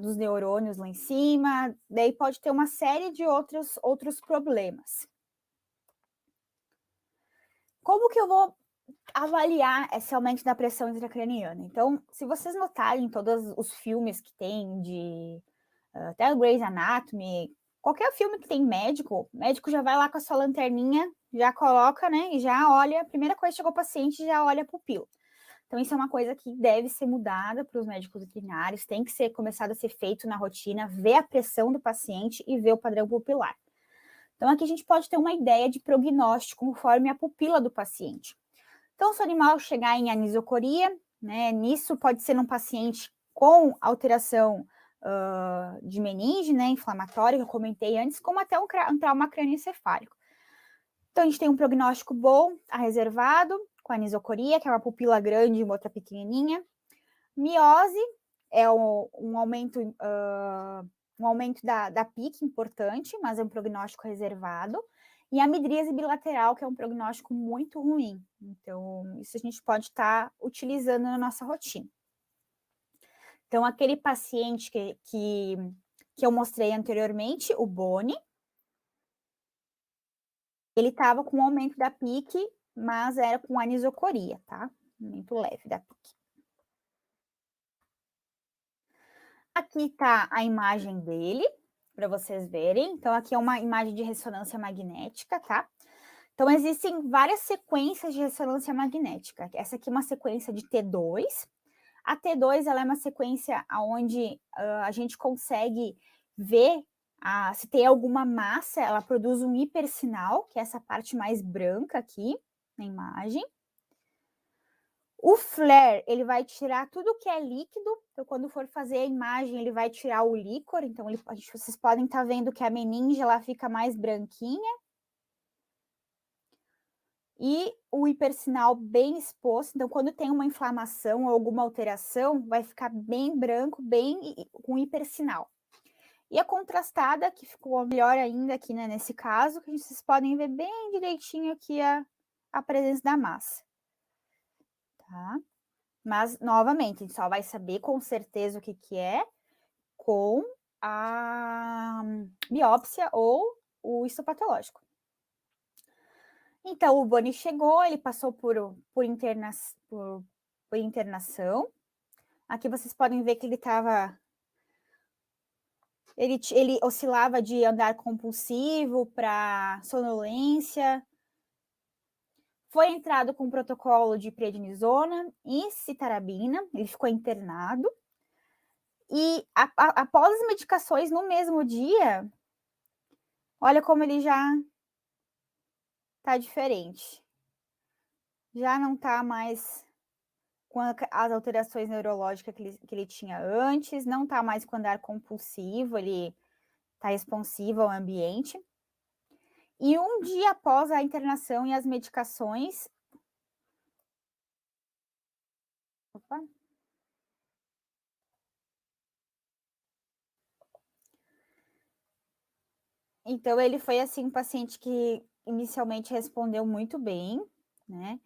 dos neurônios lá em cima, daí pode ter uma série de outros problemas. Como que eu vou avaliar esse aumento da pressão intracraniana? Então, se vocês notarem todos os filmes que tem até o Grey's Anatomy, qualquer filme que tem médico, o médico já vai lá com a sua lanterninha, já coloca, né, e já olha, a primeira coisa que chegou o paciente, já olha a pupila. Então, isso é uma coisa que deve ser mudada para os médicos veterinários, tem que ser começado a ser feito na rotina, ver a pressão do paciente e ver o padrão pupilar. Então, aqui a gente pode ter uma ideia de prognóstico conforme a pupila do paciente. Então, se o animal chegar em anisocoria, né, nisso pode ser num paciente com alteração de meninge, né, inflamatória, que eu comentei antes, como até um trauma crânioencefálico. Então, a gente tem um prognóstico bom, reservado, com anisocoria, que é uma pupila grande e uma outra pequenininha. Miose é um aumento da PIC importante, mas é um prognóstico reservado. E a midríase bilateral, que é um prognóstico muito ruim. Então, isso a gente pode estar utilizando na nossa rotina. Então, aquele paciente que eu mostrei anteriormente, o Boni, ele estava com aumento da PIC, mas era com anisocoria, tá? Aumento leve da PIC. Aqui está a imagem dele, para vocês verem. Então, aqui é uma imagem de ressonância magnética, tá? Então, existem várias sequências de ressonância magnética. Essa aqui é uma sequência de T2. A T2 ela é uma sequência onde a gente consegue ver se tem alguma massa, ela produz um hipersinal, que é essa parte mais branca aqui na imagem. O flare, ele vai tirar tudo que é líquido, então quando for fazer a imagem, ele vai tirar o líquor, então vocês podem estar vendo que a meninge, ela fica mais branquinha. E o hipersinal bem exposto, então quando tem uma inflamação ou alguma alteração, vai ficar bem branco, bem com hipersinal. E a contrastada, que ficou melhor ainda aqui, né, nesse caso, que vocês podem ver bem direitinho aqui a presença da massa. Tá? Mas, novamente, a gente só vai saber com certeza o que é com a biópsia ou o histopatológico. Então, o Boni chegou, ele passou por internação. Aqui vocês podem ver que ele estava... Ele oscilava de andar compulsivo para sonolência. Foi entrado com protocolo de prednisona e citarabina, ele ficou internado. E após as medicações, no mesmo dia, olha como ele já está diferente. Já não está mais com as alterações neurológicas que ele tinha antes, não está mais com andar compulsivo, ele está responsivo ao ambiente. E um dia após a internação e as medicações... Opa. Então, ele foi, assim, um paciente que inicialmente respondeu muito bem, né?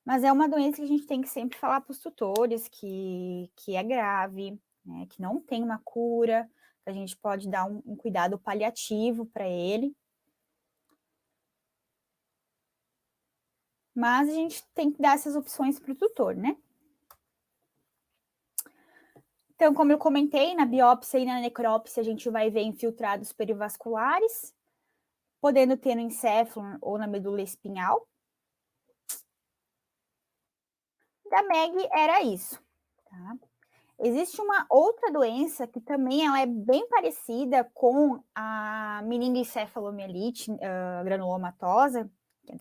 Mas é uma doença que a gente tem que sempre falar para os tutores que é grave, né? Que não tem uma cura, que a gente pode dar um cuidado paliativo para ele. Mas a gente tem que dar essas opções para o tutor, né? Então, como eu comentei, na biópsia e na necrópsia, a gente vai ver infiltrados perivasculares, podendo ter no encéfalo ou na medula espinhal. Da MEG era isso, tá? Existe uma outra doença que também ela é bem parecida com a meningoencefalomielite granulomatosa,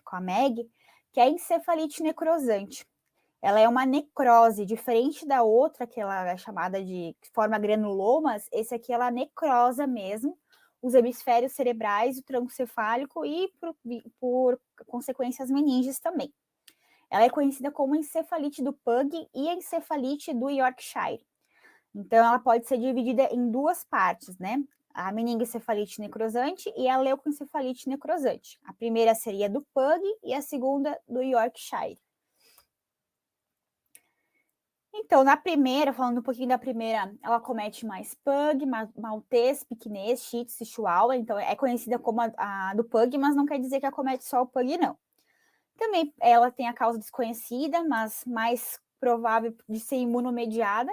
com a MEG, que é a encefalite necrosante. Ela é uma necrose, diferente da outra, que ela é chamada de que forma granulomas, esse aqui ela necrosa mesmo, os hemisférios cerebrais, o tronco cefálico e, por consequências, meninges também. Ela é conhecida como encefalite do Pug e encefalite do Yorkshire. Então, ela pode ser dividida em duas partes, né? A meningoencefalite necrosante e a leucoencefalite necrosante. A primeira seria do Pug e a segunda do Yorkshire. Então, na primeira, falando um pouquinho da primeira, ela comete mais Pug, Maltês, Piquenês, Shih Tzu, Chihuahua. Então, é conhecida como a do Pug, mas não quer dizer que ela comete só o Pug, não. Também ela tem a causa desconhecida, mas mais provável de ser imunomediada.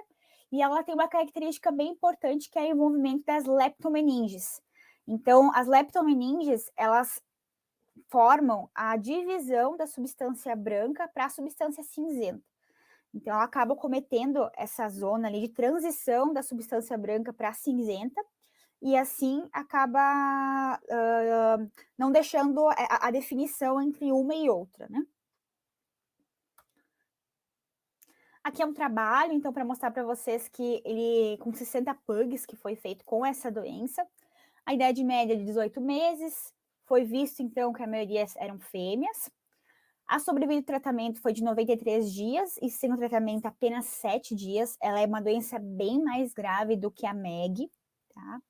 E ela tem uma característica bem importante, que é o envolvimento das leptomeninges. Então, as leptomeninges, elas formam a divisão da substância branca para a substância cinzenta. Então, ela acaba cometendo essa zona ali de transição da substância branca para a cinzenta, e assim acaba não deixando a definição entre uma e outra, né? Aqui é um trabalho, então, para mostrar para vocês que ele, com 60 pugs que foi feito com essa doença, a idade média de 18 meses, foi visto, então, que a maioria eram fêmeas. A sobrevida do tratamento foi de 93 dias e sem o tratamento apenas 7 dias. Ela é uma doença bem mais grave do que a MEG, tá?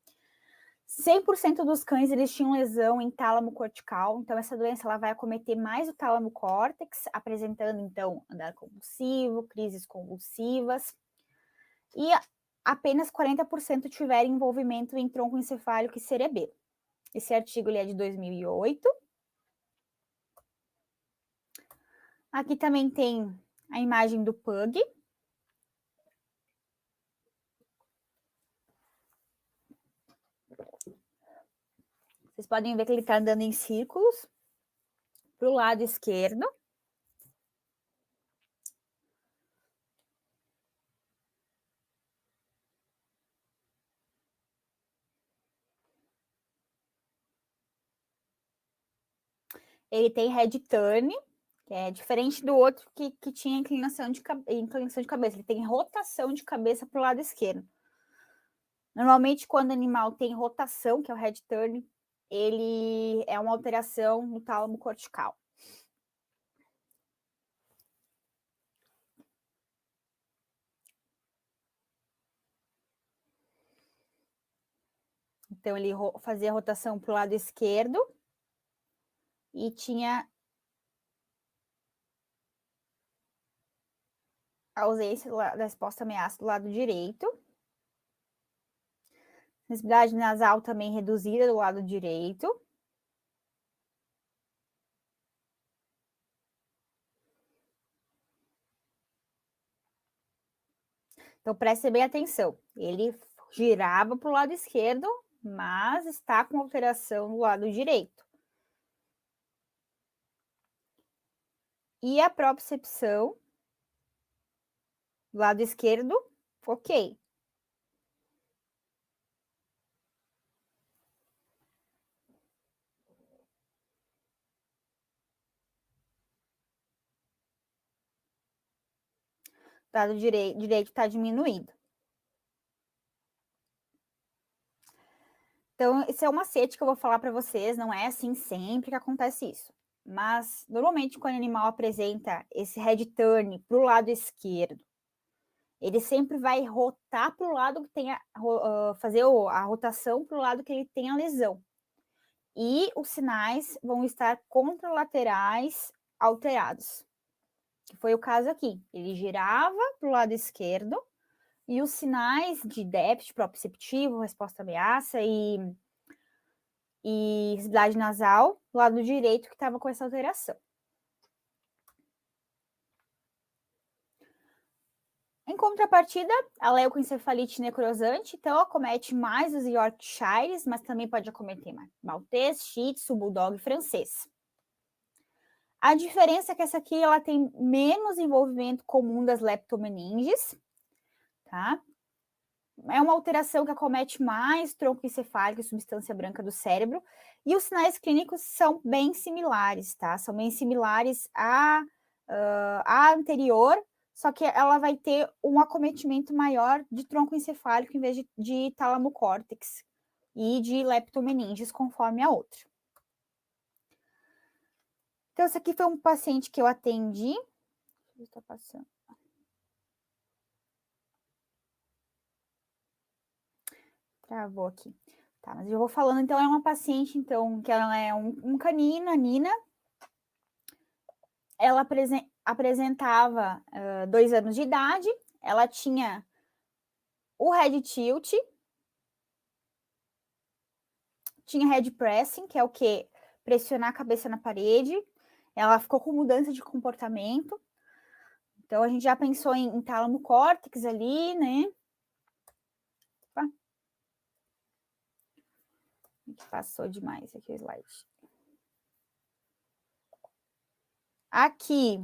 100% dos cães, eles tinham lesão em tálamo cortical, então essa doença ela vai acometer mais o tálamo córtex, apresentando, então, andar convulsivo, crises convulsivas, e apenas 40% tiveram envolvimento em tronco encefálico e cerebelo. Esse artigo ele é de 2008. Aqui também tem a imagem do Pug. Vocês podem ver que ele está andando em círculos para o lado esquerdo. Ele tem head turn, que é diferente do outro que tinha inclinação de cabeça. Ele tem rotação de cabeça para o lado esquerdo. Normalmente, quando o animal tem rotação, que é o head turn, ele é uma alteração no tálamo cortical. Então, ele fazia a rotação para o lado esquerdo e tinha a ausência da resposta ameaça do lado direito. Sensibilidade nasal também reduzida do lado direito. Então, preste bem atenção. Ele girava para o lado esquerdo, mas está com alteração no lado direito. E a propriocepção, lado esquerdo, ok. Lado direito está diminuído. Então, esse é um macete que eu vou falar para vocês, não é assim sempre que acontece isso. Mas, normalmente, quando o animal apresenta esse head turn para o lado esquerdo, ele sempre vai rotar para o lado que tem fazer a rotação para o lado que ele tem a lesão. E os sinais vão estar contralaterais alterados. Que foi o caso aqui. Ele girava para o lado esquerdo e os sinais de déficit proprioceptivo, resposta ameaça e sensibilidade nasal, lado direito que estava com essa alteração. Em contrapartida, a leucoencefalite necrosante, então, acomete mais os Yorkshires, mas também pode acometer maltês, shih tzu, bulldog e francês. A diferença é que essa aqui ela tem menos envolvimento comum das leptomeninges, tá? É uma alteração que acomete mais tronco encefálico e substância branca do cérebro, e os sinais clínicos são bem similares, tá? São bem similares à anterior, só que ela vai ter um acometimento maior de tronco encefálico em vez de tálamo córtex e de leptomeninges, conforme a outra. Então, esse aqui foi um paciente que eu atendi. Está passando. Travou aqui. Tá, mas eu vou falando, então, é uma paciente, então, que ela é um canino, a Nina. Ela apresentava 2 anos de idade, ela tinha o head tilt, tinha head pressing, que é o quê? Pressionar a cabeça na parede. Ela ficou com mudança de comportamento. Então, a gente já pensou em tálamo córtex ali, né? Opa. Passou demais aqui o slide. Aqui,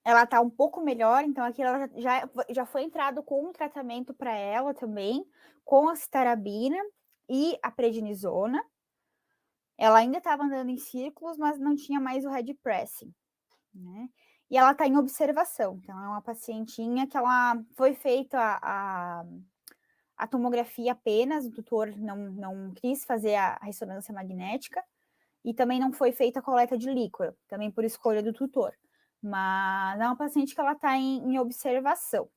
ela tá um pouco melhor, então aqui ela já foi entrado com um tratamento para ela também, com a citarabina e a prednisona. Ela ainda estava andando em círculos, mas não tinha mais o head pressing, né? E ela está em observação, então é uma pacientinha que ela foi feita a tomografia apenas, o tutor não quis fazer a ressonância magnética, e também não foi feita a coleta de líquor, também por escolha do tutor. Mas é uma paciente que ela está em observação.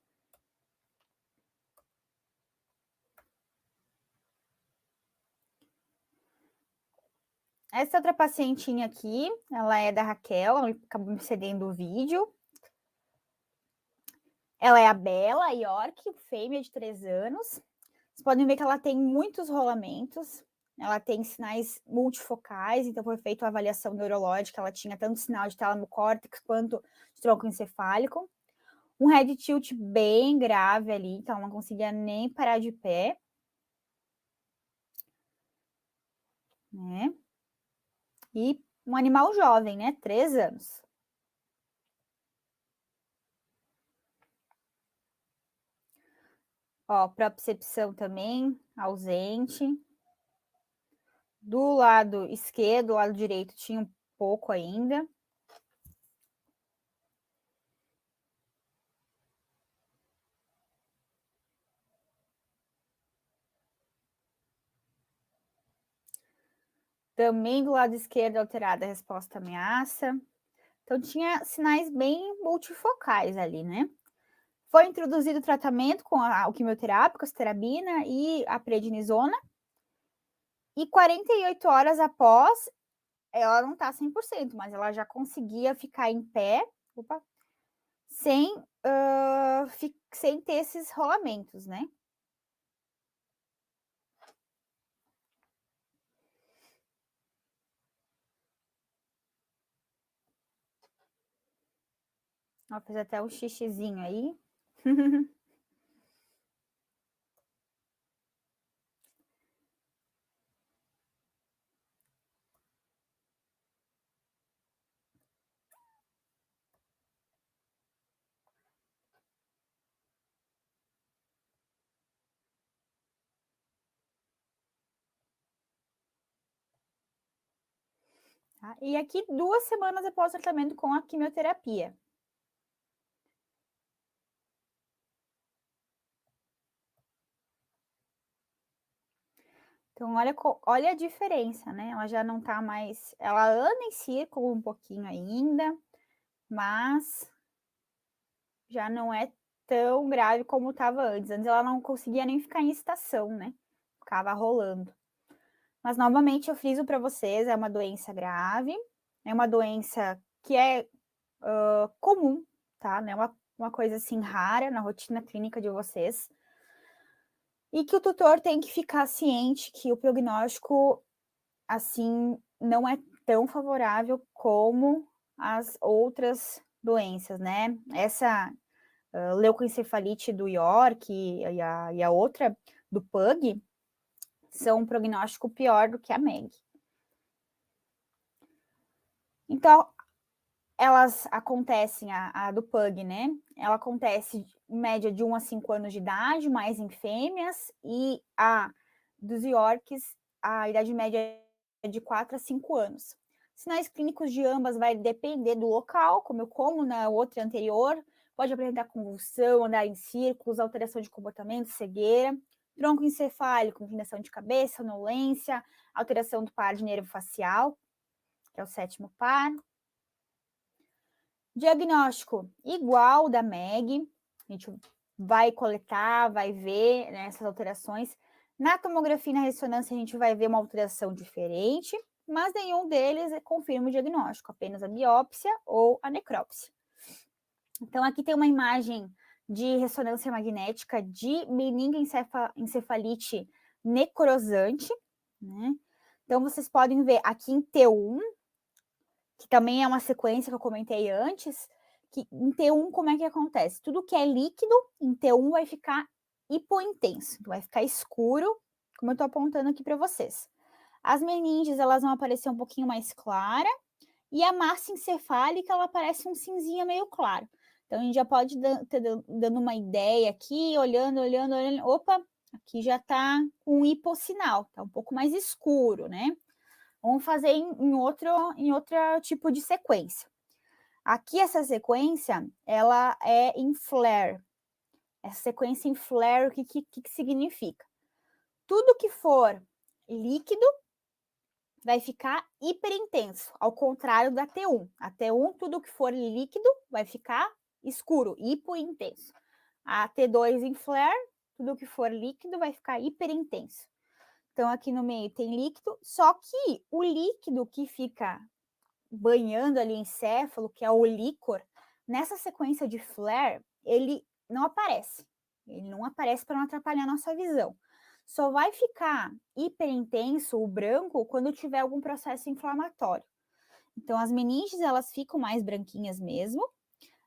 Essa outra pacientinha aqui, ela é da Raquel, ela acabou me cedendo o vídeo. Ela é a Bela York, fêmea de 3 anos. Vocês podem ver que ela tem muitos rolamentos, ela tem sinais multifocais, então foi feita a avaliação neurológica, ela tinha tanto sinal de tálamo córtex quanto de tronco encefálico. Um head tilt bem grave ali, então ela não conseguia nem parar de pé. Né? E um animal jovem, né? 3 anos. Ó, propriocepção também, ausente. Do lado esquerdo, do lado direito, tinha um pouco ainda. Também do lado esquerdo alterada a resposta à ameaça. Então, tinha sinais bem multifocais ali, né? Foi introduzido o tratamento com o quimioterápico, a citarabina e a prednisona. E 48 horas após, ela não tá 100%, mas ela já conseguia ficar em pé, sem, sem ter esses rolamentos, né? Ó, fez até um xixizinho aí. Tá? E aqui, 2 semanas após o tratamento com a quimioterapia. Então, olha a diferença, né? Ela já não tá mais... Ela anda em círculo um pouquinho ainda, mas já não é tão grave como estava antes. Antes ela não conseguia nem ficar em estação, né? Ficava rolando. Mas, novamente, eu friso para vocês, é uma doença grave, é uma doença que é comum, tá? Não é uma coisa, assim, rara na rotina clínica de vocês. E que o tutor tem que ficar ciente que o prognóstico, assim, não é tão favorável como as outras doenças, né? Essa leucoencefalite do York e a outra do Pug são um prognóstico pior do que a MEG. Então, elas acontecem, a do Pug, né? Ela acontece em média de 1 a 5 anos de idade, mais em fêmeas, e a dos Yorks, a idade média é de 4 a 5 anos. Sinais clínicos de ambas vai depender do local, como na outra anterior, pode apresentar convulsão, andar em círculos, alteração de comportamento, cegueira, tronco encefálico, inclinação de cabeça, sonolência, alteração do par de nervo facial, que é o 7º par. Diagnóstico igual da MEG, a gente vai coletar, vai ver, né, essas alterações. Na tomografia e na ressonância a gente vai ver uma alteração diferente, mas nenhum deles confirma o diagnóstico, apenas a biópsia ou a necrópsia. Então, aqui tem uma imagem de ressonância magnética de meningoencefalite necrosante, né? Então, vocês podem ver aqui em T1, que também é uma sequência que eu comentei antes, que em T1 como é que acontece? Tudo que é líquido, em T1 vai ficar hipointenso, vai ficar escuro, como eu estou apontando aqui para vocês. As meninges, elas vão aparecer um pouquinho mais clara, e a massa encefálica, ela parece um cinzinha meio claro. Então, a gente já pode dando uma ideia aqui, olhando, opa, aqui já está um hipossinal, está um pouco mais escuro, né? Vamos fazer em outro tipo de sequência. Aqui, essa sequência, ela é em flare. Essa sequência em flare, o que significa? Tudo que for líquido vai ficar hiperintenso, ao contrário da T1. A T1, tudo que for líquido vai ficar escuro, hipointenso. A T2 em flare, tudo que for líquido vai ficar hiperintenso. Então, aqui no meio tem líquido, só que o líquido que fica banhando ali o encéfalo, que é o líquor, nessa sequência de flare, ele não aparece. Ele não aparece para não atrapalhar a nossa visão. Só vai ficar hiperintenso o branco quando tiver algum processo inflamatório. Então, as meninges, elas ficam mais branquinhas mesmo.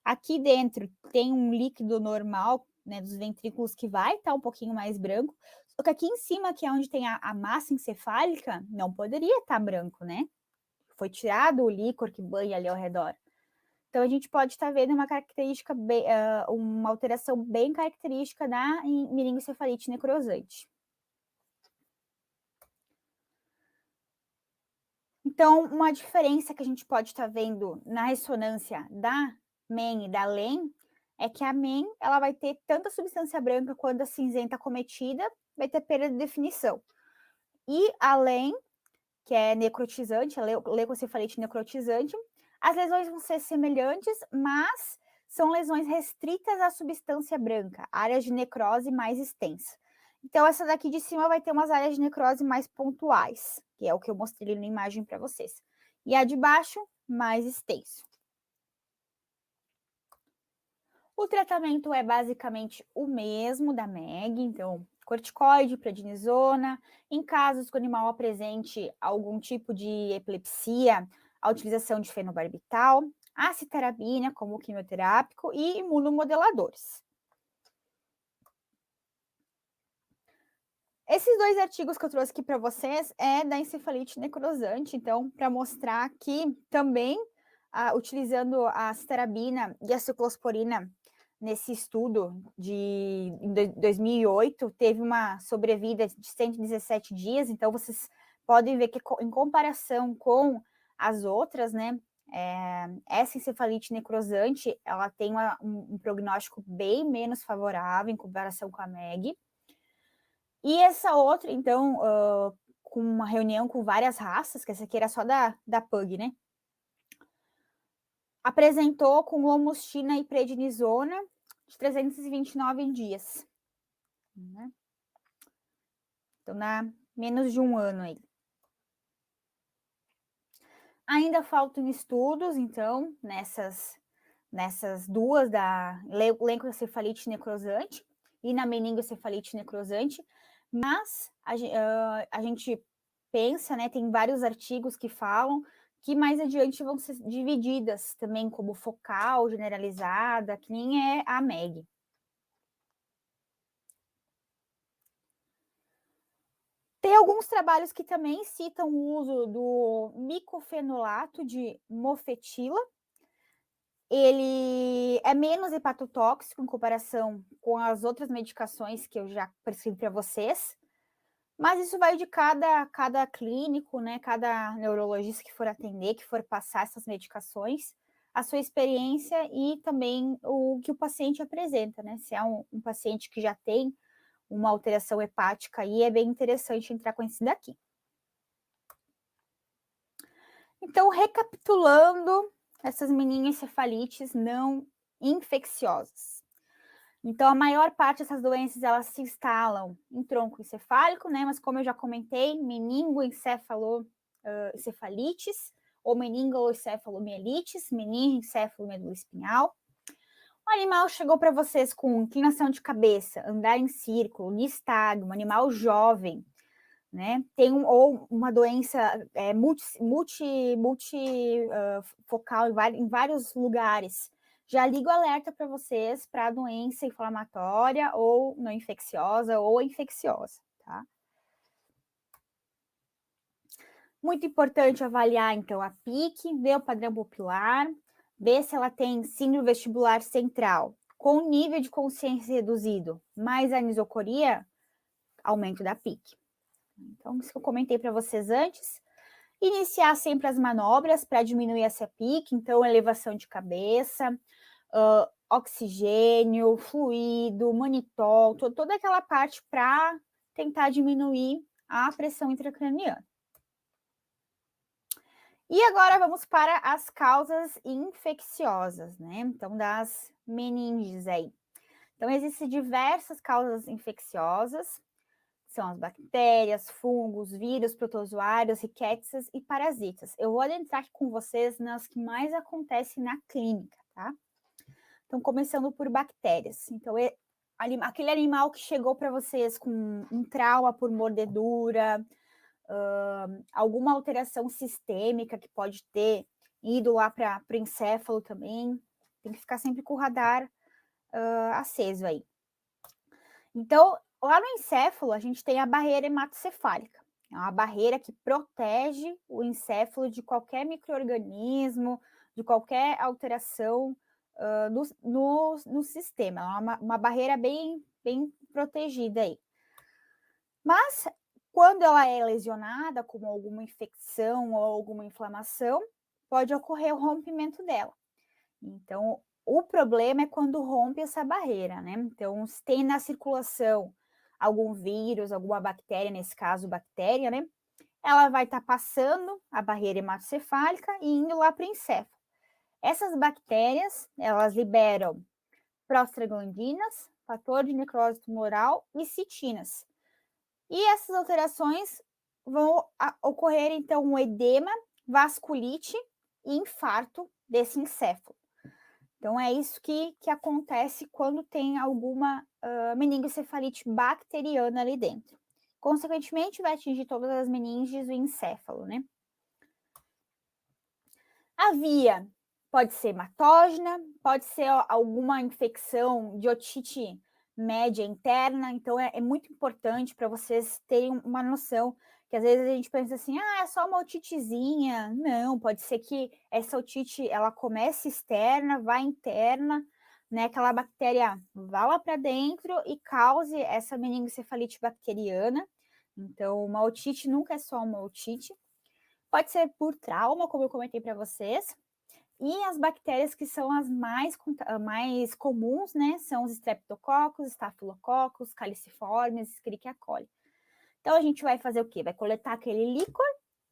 Aqui dentro tem um líquido normal, né, dos ventrículos que vai estar um pouquinho mais branco. Só que aqui em cima, que é onde tem a massa encefálica, não poderia estar branco, né? Foi tirado o líquor que banha ali ao redor. Então, a gente pode estar vendo uma característica, uma alteração bem característica da meningoencefalite necrosante. Então, uma diferença que a gente pode estar vendo na ressonância da MEN e da LEM é que a MEN, ela vai ter tanto a substância branca quanto a cinzenta cometida, vai ter perda de definição. E a LEM que é necrotizante, a leucocefalite necrotizante. As lesões vão ser semelhantes, mas são lesões restritas à substância branca, áreas de necrose mais extensa. Então, essa daqui de cima vai ter umas áreas de necrose mais pontuais, que é o que eu mostrei na imagem para vocês. E a de baixo, mais extenso. O tratamento é basicamente o mesmo da MEG, então, corticoide, prednisona. Em casos que o animal apresente algum tipo de epilepsia, a utilização de fenobarbital, acitarabina como quimioterápico e imunomodeladores. Esses 2 artigos que eu trouxe aqui para vocês é da encefalite necrosante, então, para mostrar que também, utilizando a acitarabina e a ciclosporina nesse estudo em 2008, teve uma sobrevida de 117 dias, então vocês podem ver que em comparação com as outras, né, essa encefalite necrosante, ela tem um prognóstico bem menos favorável em comparação com a MEG. E essa outra, então, com uma reunião com várias raças, que essa aqui era só da Pug, né? Apresentou com lomostina e prednisona de 329 dias. Né? Então, dá menos de um ano aí. Ainda faltam estudos, então, nessas duas, da leucoencefalite necrosante e na meningoencefalite necrosante, mas a gente pensa, né, tem vários artigos que falam que mais adiante vão ser divididas também como focal, generalizada, que nem é a MEG. Tem alguns trabalhos que também citam o uso do micofenolato de mofetila. Ele é menos hepatotóxico em comparação com as outras medicações que eu já prescrevi para vocês, mas isso vai de cada clínico, né, cada neurologista que for atender, que for passar essas medicações, a sua experiência e também o que o paciente apresenta, né? Se é um paciente que já tem uma alteração hepática aí, é bem interessante entrar com esse daqui. Então, recapitulando, essas meningoencefalites não infecciosas. Então, a maior parte dessas doenças, elas se instalam em tronco encefálico, né? Mas como eu já comentei, meningoencefalites, ou meningoencefalomielites, meningoencefalomeduloespinhal. O animal chegou para vocês com inclinação de cabeça, andar em círculo, nistagmo, animal jovem, né? Tem ou uma doença multifocal em vários lugares. Já ligo alerta para vocês para doença inflamatória ou não infecciosa ou infecciosa, tá? Muito importante avaliar, então, a PIC, ver o padrão pupilar, ver se ela tem síndrome vestibular central, com nível de consciência reduzido, mais anisocoria, aumento da PIC. Então, isso que eu comentei para vocês antes. Iniciar sempre as manobras para diminuir essa PIC, então, elevação de cabeça, oxigênio, fluido, manitol, toda aquela parte para tentar diminuir a pressão intracraniana. E agora vamos para as causas infecciosas, né? Então, das meninges aí. Então, existem diversas causas infecciosas, são as bactérias, fungos, vírus, protozoários, riquéticas e parasitas. Eu vou adentrar aqui com vocês nas que mais acontecem na clínica, tá? Então, começando por bactérias. Então, aquele animal que chegou para vocês com um trauma por mordedura, alguma alteração sistêmica que pode ter ido lá para o encéfalo também, tem que ficar sempre com o radar aceso aí. Então, lá no encéfalo, a gente tem a barreira hematocefálica. É uma barreira que protege o encéfalo de qualquer micro-organismo, de qualquer alteração no sistema. É uma barreira bem protegida aí. Mas, quando ela é lesionada, como alguma infecção ou alguma inflamação, pode ocorrer o rompimento dela. Então, o problema é quando rompe essa barreira, né? Então, se tem na circulação algum vírus, alguma bactéria, nesse caso, bactéria, né? ela vai estar passando a barreira hematocefálica e indo lá para o encéfalo. Essas bactérias, elas liberam prostaglandinas, fator de necrose tumoral e citinas. E essas alterações vão ocorrer, então, um edema, vasculite e infarto desse encéfalo. Então, é isso que acontece quando tem alguma meningoencefalite bacteriana ali dentro. Consequentemente, vai atingir todas as meninges do encéfalo, né? A via pode ser hematógena, pode ser alguma infecção de otite média interna, então é muito importante para vocês terem uma noção, que às vezes a gente pensa assim, é só uma otitezinha. Não, pode ser que essa otite, ela comece externa, vá interna, né, aquela bactéria vá lá para dentro e cause essa meningoencefalite bacteriana. Então, uma otite nunca é só uma otite. Pode ser por trauma, como eu comentei para vocês. E as bactérias que são as mais comuns, né, são os streptococcus, staphylococcus, caliciformes, escherichia coli. Então, a gente vai fazer o quê? Vai coletar aquele líquor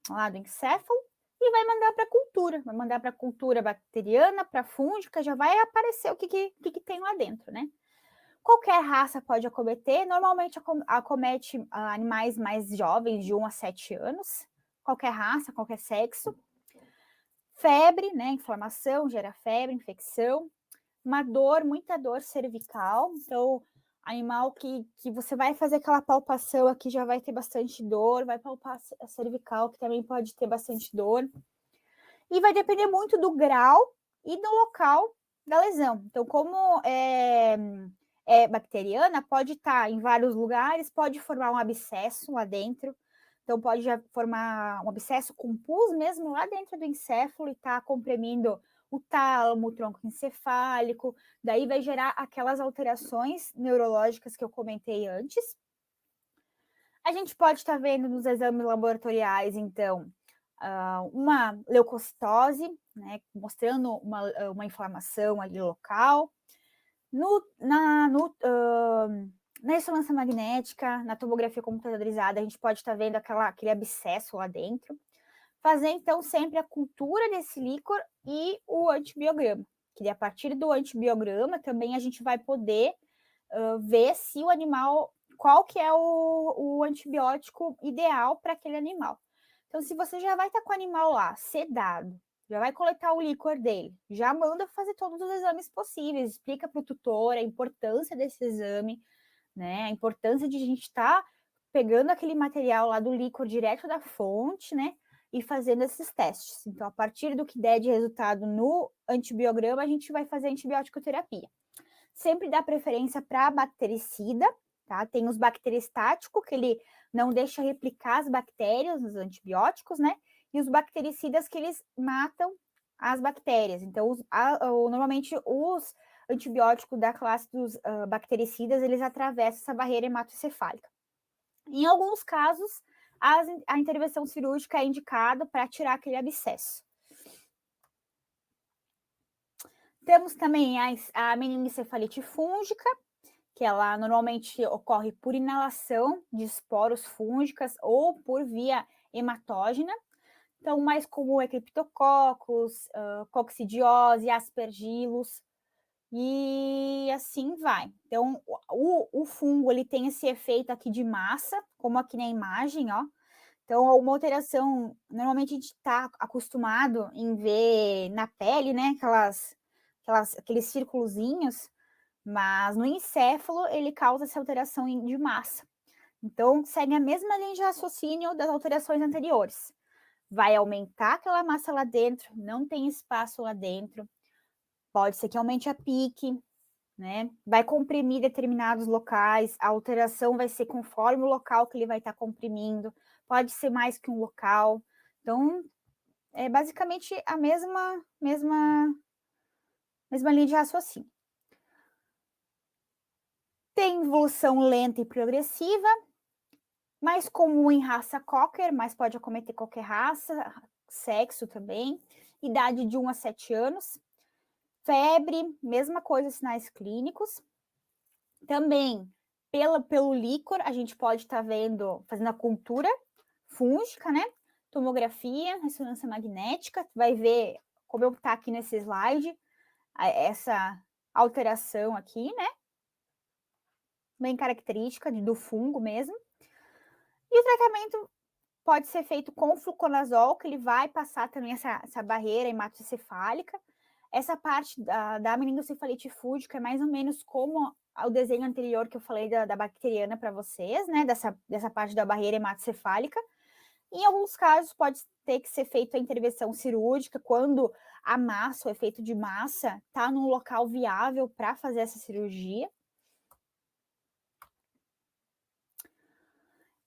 lá do encéfalo e vai mandar para a cultura. Vai mandar para a cultura bacteriana, para a fúngica, já vai aparecer o que tem lá dentro, né? Qualquer raça pode acometer, normalmente acomete animais mais jovens, de 1 a 7 anos, qualquer raça, qualquer sexo. Febre, né, inflamação, gera febre, infecção. Uma dor, muita dor cervical, então, animal que você vai fazer aquela palpação aqui já vai ter bastante dor, vai palpar a cervical, que também pode ter bastante dor. E vai depender muito do grau e do local da lesão. Então, como é bacteriana, pode estar em vários lugares, pode formar um abscesso lá dentro. Então, pode já formar um abscesso com pus mesmo lá dentro do encéfalo e estar comprimindo o tálamo, o tronco encefálico. Daí vai gerar aquelas alterações neurológicas que eu comentei antes. A gente pode estar vendo nos exames laboratoriais, então, uma leucocitose, né, mostrando uma inflamação ali local. Na ressonância magnética, na tomografia computadorizada, a gente pode estar vendo aquele abscesso lá dentro. Fazer, então, sempre a cultura desse líquor e o antibiograma, que a partir do antibiograma também a gente vai poder ver se o animal, qual que é o antibiótico ideal para aquele animal. Então, se você já vai estar com o animal lá, sedado, já vai coletar o líquor dele, já manda fazer todos os exames possíveis, explica para o tutor a importância desse exame, né? A importância de a gente estar pegando aquele material lá do líquor direto da fonte, né? E fazendo esses testes. Então, a partir do que der de resultado no antibiograma, a gente vai fazer antibiótico-terapia. Sempre dá preferência para bactericida, tá? Tem os bacteristáticos, que ele não deixa replicar as bactérias nos antibióticos, né? E os bactericidas que eles matam as bactérias. Então, normalmente, os antibióticos da classe dos bactericidas, eles atravessam essa barreira hematocefálica. Em alguns casos, a intervenção cirúrgica é indicada para tirar aquele abscesso. Temos também a meningoencefalite fúngica, que ela normalmente ocorre por inalação de esporos fúngicas ou por via hematógena. Então, o mais comum é criptococcus, coccidiose, aspergillus, e assim vai. Então, o fungo, ele tem esse efeito aqui de massa, como aqui na imagem, ó. Então, uma alteração, normalmente a gente está acostumado em ver na pele, né, aqueles círculozinhos, mas no encéfalo ele causa essa alteração de massa. Então, segue a mesma linha de raciocínio das alterações anteriores. Vai aumentar aquela massa lá dentro, não tem espaço lá dentro, pode ser que aumente a pique, né? Vai comprimir determinados locais, a alteração vai ser conforme o local que ele vai estar comprimindo, pode ser mais que um local. Então, é basicamente a mesma linha de raciocínio. Tem evolução lenta e progressiva, mais comum em raça Cocker, mas pode acometer qualquer raça, sexo também, idade de 1 a 7 anos. Febre, mesma coisa, sinais clínicos. Também, pelo líquor, a gente pode estar fazendo a cultura fúngica, né? Tomografia, ressonância magnética, vai ver, como eu tá aqui nesse slide, essa alteração aqui, né? Bem característica do fungo mesmo. E o tratamento pode ser feito com fluconazol, que ele vai passar também essa barreira hematocefálica. Essa parte da meningocefalite fúngica é mais ou menos como o desenho anterior que eu falei da bacteriana para vocês, né? Dessa parte da barreira hematocefálica. Em alguns casos, pode ter que ser feita a intervenção cirúrgica, quando a massa, o efeito de massa, está num local viável para fazer essa cirurgia.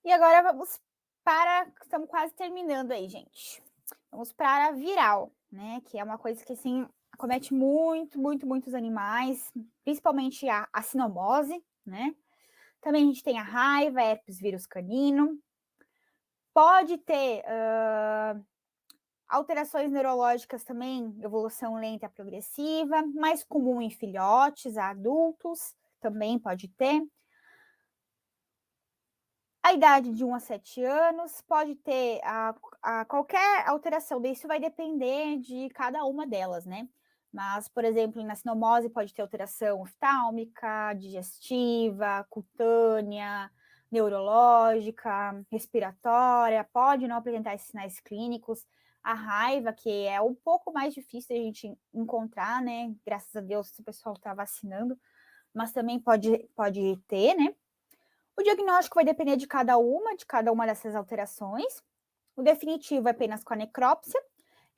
E agora vamos estamos quase terminando aí, gente. Vamos para a viral, né? Que é uma coisa que, assim, acomete muitos animais, principalmente a sinomose, né? Também a gente tem a raiva, herpes vírus canino. Pode ter alterações neurológicas também, evolução lenta progressiva, mais comum em filhotes, adultos, também pode ter. A idade de 1 a 7 anos pode ter qualquer alteração, isso vai depender de cada uma delas, né? Mas, por exemplo, na sinomose pode ter alteração oftálmica, digestiva, cutânea, neurológica, respiratória, pode não apresentar esses sinais clínicos. A raiva, que é um pouco mais difícil de a gente encontrar, né? Graças a Deus o pessoal está vacinando, mas também pode ter, né? O diagnóstico vai depender de cada uma dessas alterações. O definitivo é apenas com a necrópsia.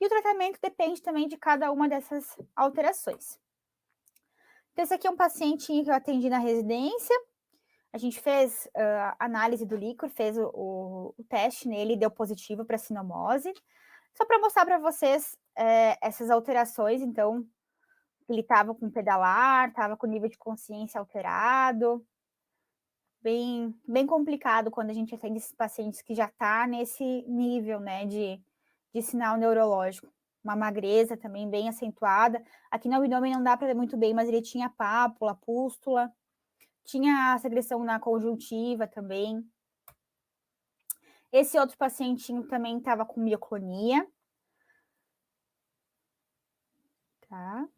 E o tratamento depende também de cada uma dessas alterações. Então, esse aqui é um pacientinho que eu atendi na residência. A gente fez análise do líquor, fez o teste nele, deu positivo para sinomose. Só para mostrar para vocês essas alterações. Então, ele estava com pedalar, estava com nível de consciência alterado. Bem complicado quando a gente atende esses pacientes que já está nesse nível, né, de sinal neurológico. Uma magreza também bem acentuada. Aqui no abdômen não dá para ver muito bem, mas ele tinha pápula, pústula, tinha a secreção na conjuntiva também. Esse outro pacientinho também estava com mioclonia. Tá?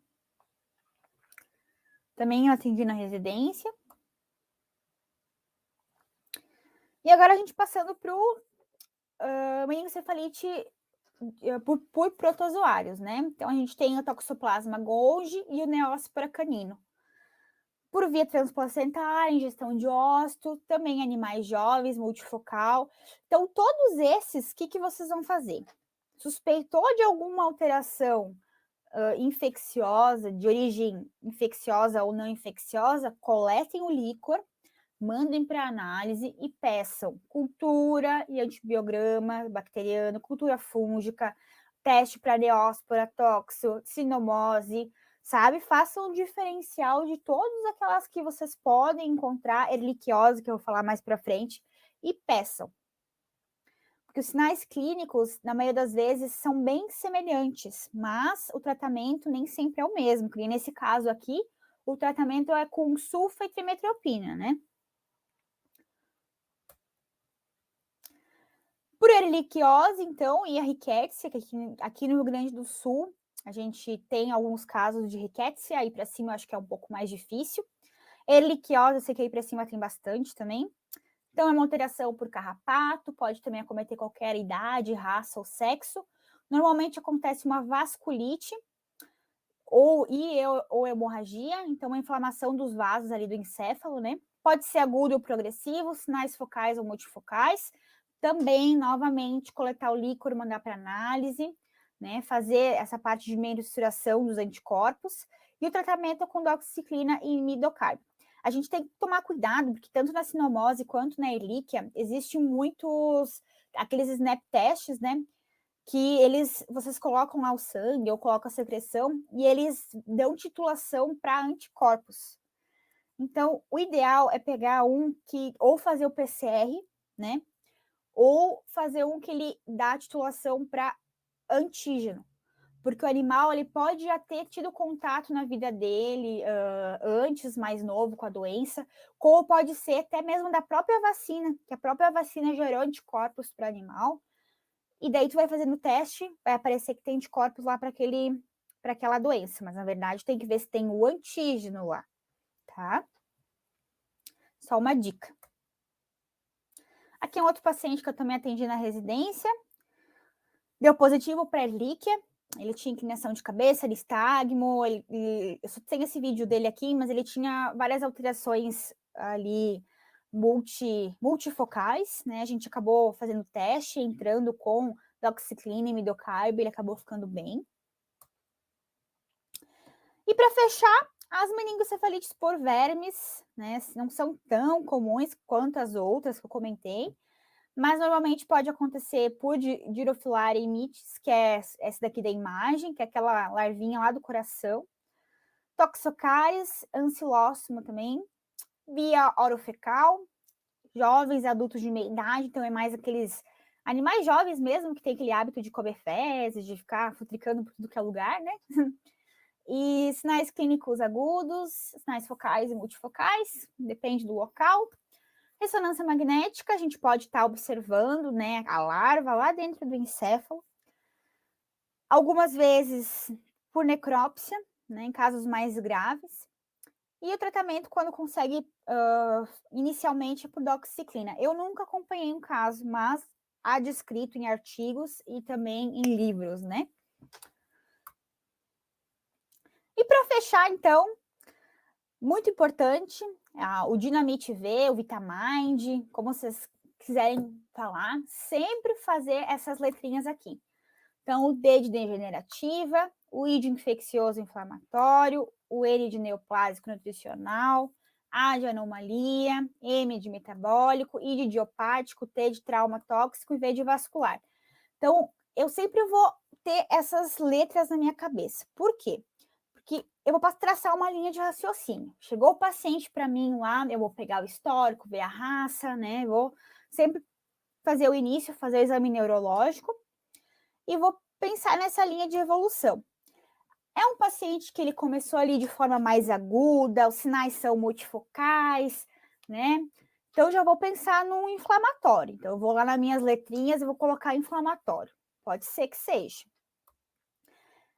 Também eu atendi na residência. E agora a gente passando para o meningocefalite por protozoários, né? Então, a gente tem o Toxoplasma Golgi e o Neospora canino. Por via transplacentária, ingestão de ósseo, também animais jovens, multifocal. Então, todos esses, o que vocês vão fazer? Suspeitou de alguma alteração infecciosa, de origem infecciosa ou não infecciosa, coletem o líquor, mandem para análise e peçam cultura e antibiograma bacteriano, cultura fúngica, teste para Neospora, toxo, sinomose, sabe? Façam um diferencial de todas aquelas que vocês podem encontrar, erliquiose, que eu vou falar mais para frente, e peçam. Porque os sinais clínicos, na maioria das vezes, são bem semelhantes, mas o tratamento nem sempre é o mesmo. E nesse caso aqui, o tratamento é com sulfa e trimetopina, né? Por erliquiose, então, e a rickettsia, que aqui no Rio Grande do Sul, a gente tem alguns casos de rickettsia, aí para cima eu acho que é um pouco mais difícil. Erliquiose, eu sei que aí para cima tem bastante também. Então, é uma alteração por carrapato, pode também acometer qualquer idade, raça ou sexo. Normalmente acontece uma vasculite ou hemorragia, então uma inflamação dos vasos ali do encéfalo, né? Pode ser agudo ou progressivo, sinais focais ou multifocais. Também, novamente, coletar o líquor, mandar para análise, né? Fazer essa parte de mensuração dos anticorpos. E o tratamento com doxiciclina e imidocárdio. A gente tem que tomar cuidado, porque tanto na sinomose quanto na erlíquia, existem aqueles snap tests, né? Que vocês colocam lá o sangue ou colocam a secreção e eles dão titulação para anticorpos. Então, o ideal é pegar ou fazer o PCR, né? Ou fazer que ele dá titulação para antígeno. porque o animal ele pode já ter tido contato na vida dele antes, mais novo, com a doença, como pode ser até mesmo da própria vacina, que a própria vacina gerou anticorpos para o animal, e daí tu vai fazendo o teste, vai aparecer que tem anticorpos lá para aquela doença, mas na verdade tem que ver se tem o antígeno lá, tá? Só uma dica. Aqui é um outro paciente que eu também atendi na residência, deu positivo para erlíquia, ele tinha inclinação de cabeça, nistagmo, eu só tenho esse vídeo dele aqui, mas ele tinha várias alterações ali multifocais, né? A gente acabou fazendo teste, entrando com doxiciclina e midocarb, ele acabou ficando bem. E para fechar, as meningocefalites por vermes, né? Não são tão comuns quanto as outras que eu comentei, mas normalmente pode acontecer por Dirofilaria imitis, que é essa daqui da imagem, que é aquela larvinha lá do coração. Toxocaris, ancilóstomo também, via orofecal, jovens adultos de meia idade, então é mais aqueles animais jovens mesmo, que tem aquele hábito de comer fezes, de ficar futricando por tudo que é lugar, né? E sinais clínicos agudos, sinais focais e multifocais, depende do local. Ressonância magnética, a gente pode estar observando, né, a larva lá dentro do encéfalo. Algumas vezes por necrópsia, né, em casos mais graves. E o tratamento, quando consegue, inicialmente, por doxiciclina. Eu nunca acompanhei um caso, mas há descrito em artigos e também em livros, né? E para fechar, então, muito importante, o Dinamite V, o Vitamind, como vocês quiserem falar, sempre fazer essas letrinhas aqui. Então, o D de degenerativa, o I de infeccioso inflamatório, o N de neoplásico nutricional, A de anomalia, M de metabólico, I de idiopático, T de trauma tóxico e V de vascular. Então, eu sempre vou ter essas letras na minha cabeça. Por quê? Porque eu vou traçar uma linha de raciocínio. Chegou o paciente para mim lá, eu vou pegar o histórico, ver a raça, né? Vou sempre fazer o início, fazer o exame neurológico e vou pensar nessa linha de evolução. É um paciente que ele começou ali de forma mais aguda, os sinais são multifocais, né? Então, já vou pensar num inflamatório. Então, eu vou lá nas minhas letrinhas e vou colocar inflamatório. Pode ser que seja.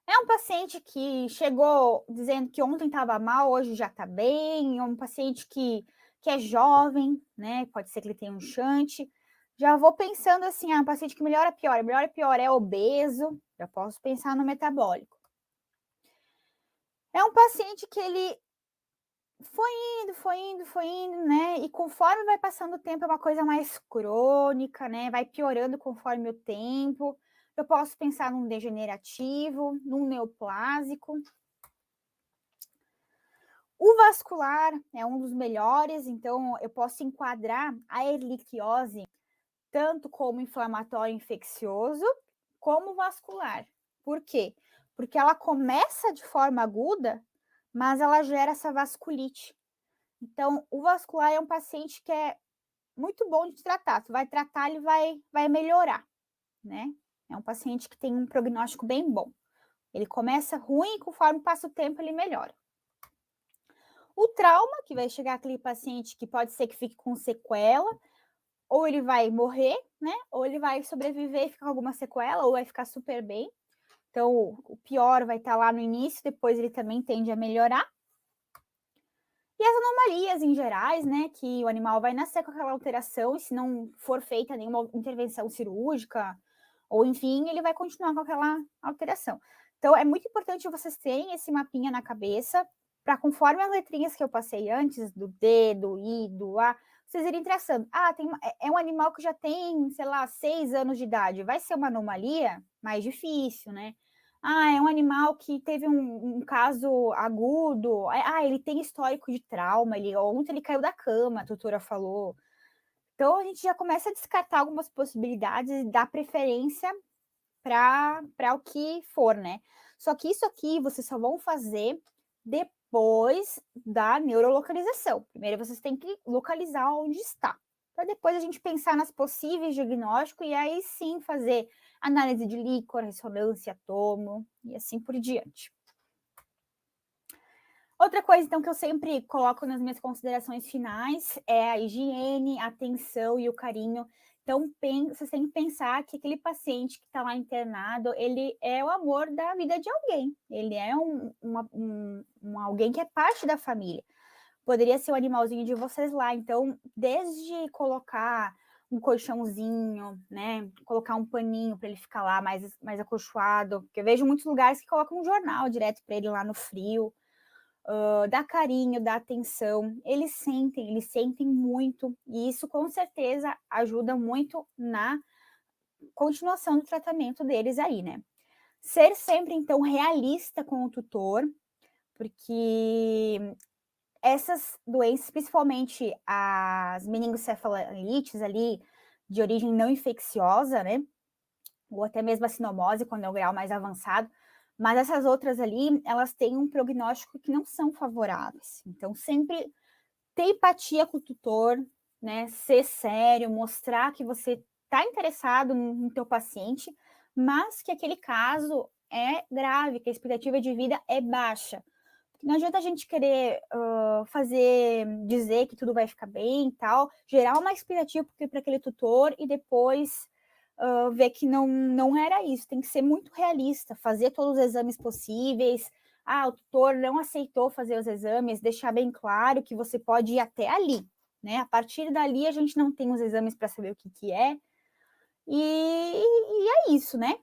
É um paciente que chegou dizendo que ontem estava mal, hoje já está bem. É um paciente que é jovem, né? Pode ser que ele tenha um shunt. Já vou pensando assim, um paciente que melhora, pior, é obeso. Já posso pensar no metabólico. É um paciente que ele foi indo, né? E conforme vai passando o tempo, é uma coisa mais crônica, né? Vai piorando conforme o tempo. Eu posso pensar num degenerativo, num neoplásico. O vascular é um dos melhores, então eu posso enquadrar a erliquiose tanto como inflamatório infeccioso, como vascular. Por quê? Porque ela começa de forma aguda, mas ela gera essa vasculite. Então, o vascular é um paciente que é muito bom de tratar. Tu vai tratar, ele vai melhorar, né? É um paciente que tem um prognóstico bem bom. Ele começa ruim e conforme passa o tempo, ele melhora. O trauma, que vai chegar aquele paciente que pode ser que fique com sequela, ou ele vai morrer, né? Ou ele vai sobreviver e ficar com alguma sequela, ou vai ficar super bem. Então, o pior vai estar lá no início, depois ele também tende a melhorar. E as anomalias em gerais, né? Que o animal vai nascer com aquela alteração, e se não for feita nenhuma intervenção cirúrgica, ou enfim, ele vai continuar com aquela alteração. Então, é muito importante vocês terem esse mapinha na cabeça, para conforme as letrinhas que eu passei antes, do D, do I, do A, vocês irem traçando. É um animal que já tem, sei lá, 6 anos de idade. Vai ser uma anomalia mais difícil, né? É um animal que teve um caso agudo. Ele tem histórico de trauma. Ontem ele caiu da cama, a tutora falou. Então, a gente já começa a descartar algumas possibilidades e dar preferência para o que for, né? Só que isso aqui vocês só vão fazer depois da neurolocalização. Primeiro, vocês têm que localizar onde está, para depois a gente pensar nas possíveis diagnósticos e aí sim fazer análise de líquor, ressonância, tomo e assim por diante. Outra coisa, então, que eu sempre coloco nas minhas considerações finais é a higiene, a atenção e o carinho. Então, você tem que pensar que aquele paciente que está lá internado, ele é o amor da vida de alguém. Ele é alguém que é parte da família. Poderia ser o animalzinho de vocês lá. Então, desde colocar um colchãozinho, né? Colocar um paninho para ele ficar lá mais acolchoado. Porque eu vejo muitos lugares que colocam um jornal direto para ele lá no frio. Dá carinho, dá atenção, eles sentem muito, e isso com certeza ajuda muito na continuação do tratamento deles aí, né? Ser sempre, então, realista com o tutor, porque essas doenças, principalmente as meningocefalites ali, de origem não infecciosa, né? Ou até mesmo a sinomose, quando é o grau mais avançado, mas essas outras ali, elas têm um prognóstico que não são favoráveis. Então, sempre ter empatia com o tutor, né? Ser sério, mostrar que você está interessado no teu paciente, mas que aquele caso é grave, que a expectativa de vida é baixa. Não adianta a gente querer dizer que tudo vai ficar bem e tal, gerar uma expectativa para aquele tutor e depois ver que não era isso. Tem que ser muito realista, fazer todos os exames possíveis. O tutor não aceitou fazer os exames, deixar bem claro que você pode ir até ali, né? A partir dali a gente não tem os exames para saber o que é. E é isso, né?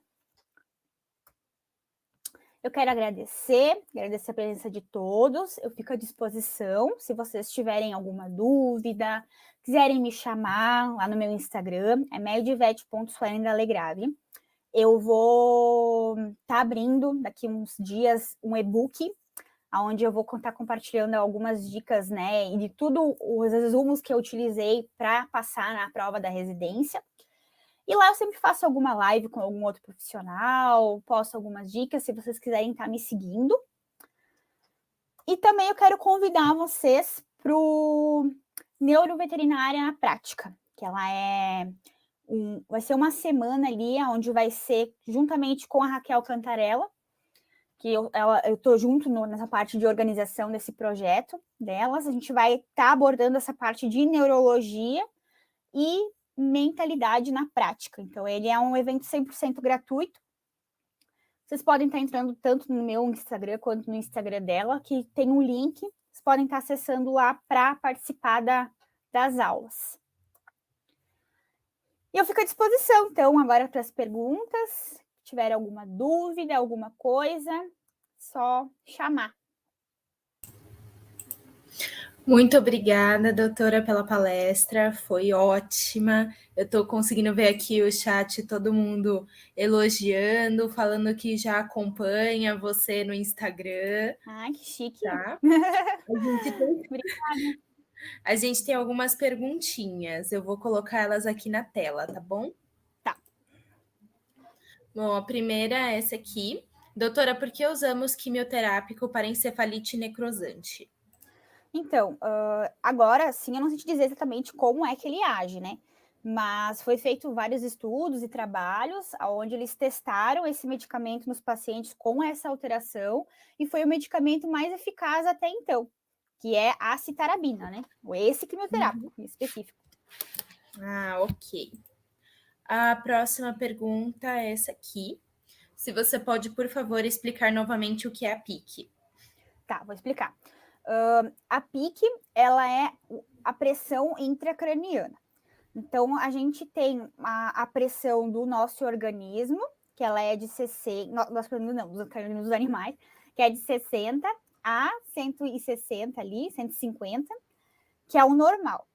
Eu quero agradecer a presença de todos. Eu fico à disposição. Se vocês tiverem alguma dúvida, quiserem me chamar lá no meu Instagram, é medivete.suelendalegrave. Eu vou estar abrindo daqui uns dias um e-book, onde eu vou estar compartilhando algumas dicas, né, e de tudo os resumos que eu utilizei para passar na prova da residência. E lá eu sempre faço alguma live com algum outro profissional, posto algumas dicas, se vocês quiserem estar me seguindo. E também eu quero convidar vocês para o Neuroveterinária na Prática, que ela vai ser uma semana ali, onde vai ser juntamente com a Raquel Cantarella, que eu estou junto nessa parte de organização desse projeto delas. A gente vai estar abordando essa parte de neurologia e mentalidade na prática. Então, ele é um evento 100% gratuito. Vocês podem estar entrando tanto no meu Instagram quanto no Instagram dela, que tem um link. Vocês podem estar acessando lá para participar das aulas. E eu fico à disposição, então, agora para as perguntas. Se tiver alguma dúvida, alguma coisa, só chamar. Muito obrigada, doutora, pela palestra, foi ótima. Eu estou conseguindo ver aqui o chat, todo mundo elogiando, falando que já acompanha você no Instagram. Ai, que chique. Tá? A gente tem algumas perguntinhas, eu vou colocar elas aqui na tela, tá bom? Tá. Bom, a primeira é essa aqui. Doutora, por que usamos quimioterápico para encefalite necrosante? Então, agora sim, eu não sei te dizer exatamente como é que ele age, né? Mas foi feito vários estudos e trabalhos onde eles testaram esse medicamento nos pacientes com essa alteração e foi o medicamento mais eficaz até então, que é a citarabina, né? Esse quimioterápico em específico. Ok. A próxima pergunta é essa aqui. Se você pode, por favor, explicar novamente o que é a PIC. Tá, vou explicar. A PIC, ela é a pressão intracraniana. Então, a gente tem a pressão do nosso organismo, que ela é de 60, dos organismos dos animais, que é de 60 a 160 ali, 150, que é o normal,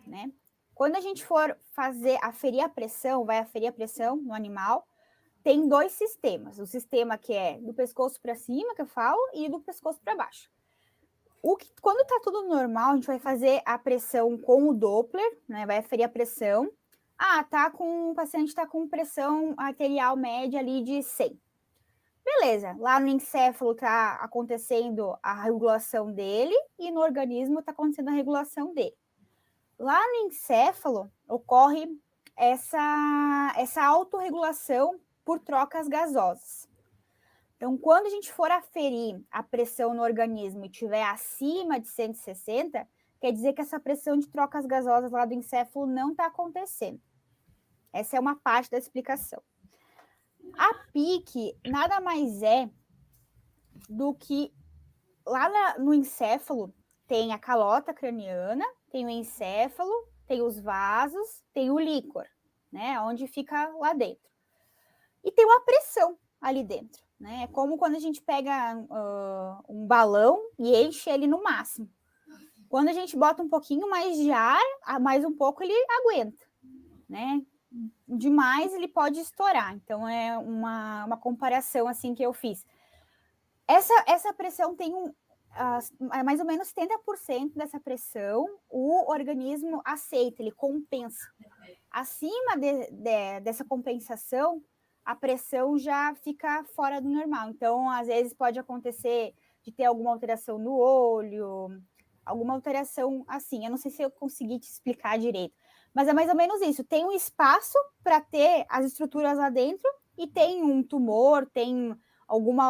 né? Quando a gente for aferir a pressão, vai aferir a pressão no animal, tem dois sistemas. O sistema que é do pescoço para cima, que eu falo, e do pescoço para baixo. Quando tá tudo normal, a gente vai fazer a pressão com o Doppler, né? Vai aferir a pressão. O paciente tá com pressão arterial média ali de 100. Beleza, lá no encéfalo tá acontecendo a regulação dele e no organismo tá acontecendo a regulação dele. Lá no encéfalo ocorre essa autorregulação por trocas gasosas. Então, quando a gente for aferir a pressão no organismo e tiver acima de 160, quer dizer que essa pressão de trocas gasosas lá do encéfalo não está acontecendo. Essa é uma parte da explicação. A PIC nada mais é do que lá no encéfalo tem a calota craniana, tem o encéfalo, tem os vasos, tem o líquor, né? Onde fica lá dentro. E tem uma pressão ali dentro, né? É como quando a gente pega um balão e enche ele no máximo. Quando a gente bota um pouquinho mais de ar, mais um pouco ele aguenta, né? Demais ele pode estourar. Então é uma comparação assim que eu fiz. Essa pressão tem mais ou menos 70% dessa pressão, o organismo aceita, ele compensa. Acima dessa compensação, a pressão já fica fora do normal. Então, às vezes, pode acontecer de ter alguma alteração no olho, alguma alteração assim. Eu não sei se eu consegui te explicar direito, mas é mais ou menos isso. Tem um espaço para ter as estruturas lá dentro e tem um tumor, tem um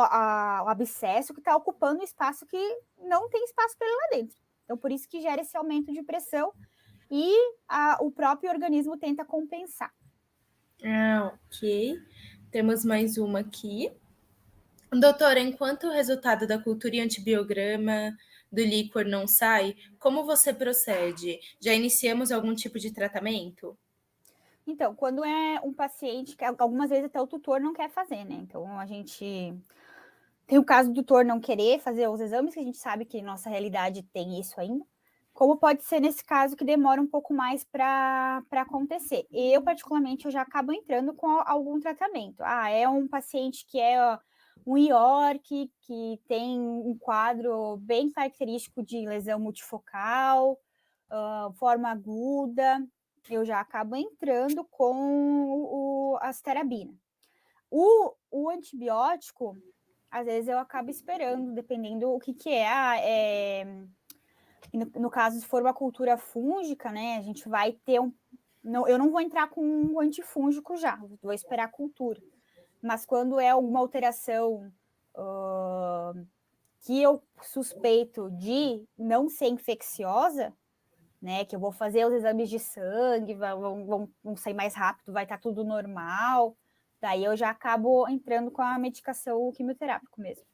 abscesso que está ocupando um espaço que não tem espaço para ele lá dentro. Então, por isso que gera esse aumento de pressão e o próprio organismo tenta compensar. Ok. Temos mais uma aqui. Doutora, enquanto o resultado da cultura e antibiograma do líquor não sai, como você procede? Já iniciamos algum tipo de tratamento? Então, quando é um paciente que algumas vezes até o tutor não quer fazer, né? Então, a gente tem o caso do tutor não querer fazer os exames, que a gente sabe que nossa realidade tem isso ainda. Como pode ser nesse caso que demora um pouco mais para acontecer. Eu, particularmente, eu já acabo entrando com algum tratamento. É um paciente que é um IORC, que tem um quadro bem característico de lesão multifocal, forma aguda, eu já acabo entrando com a asterabina. O antibiótico, às vezes eu acabo esperando, dependendo o que é. No caso, se for uma cultura fúngica, né, a gente vai ter eu não vou entrar com um antifúngico já, vou esperar a cultura. Mas quando é alguma alteração que eu suspeito de não ser infecciosa, né, que eu vou fazer os exames de sangue, vão sair mais rápido, vai estar tudo normal, daí eu já acabo entrando com a medicação quimioterápica mesmo.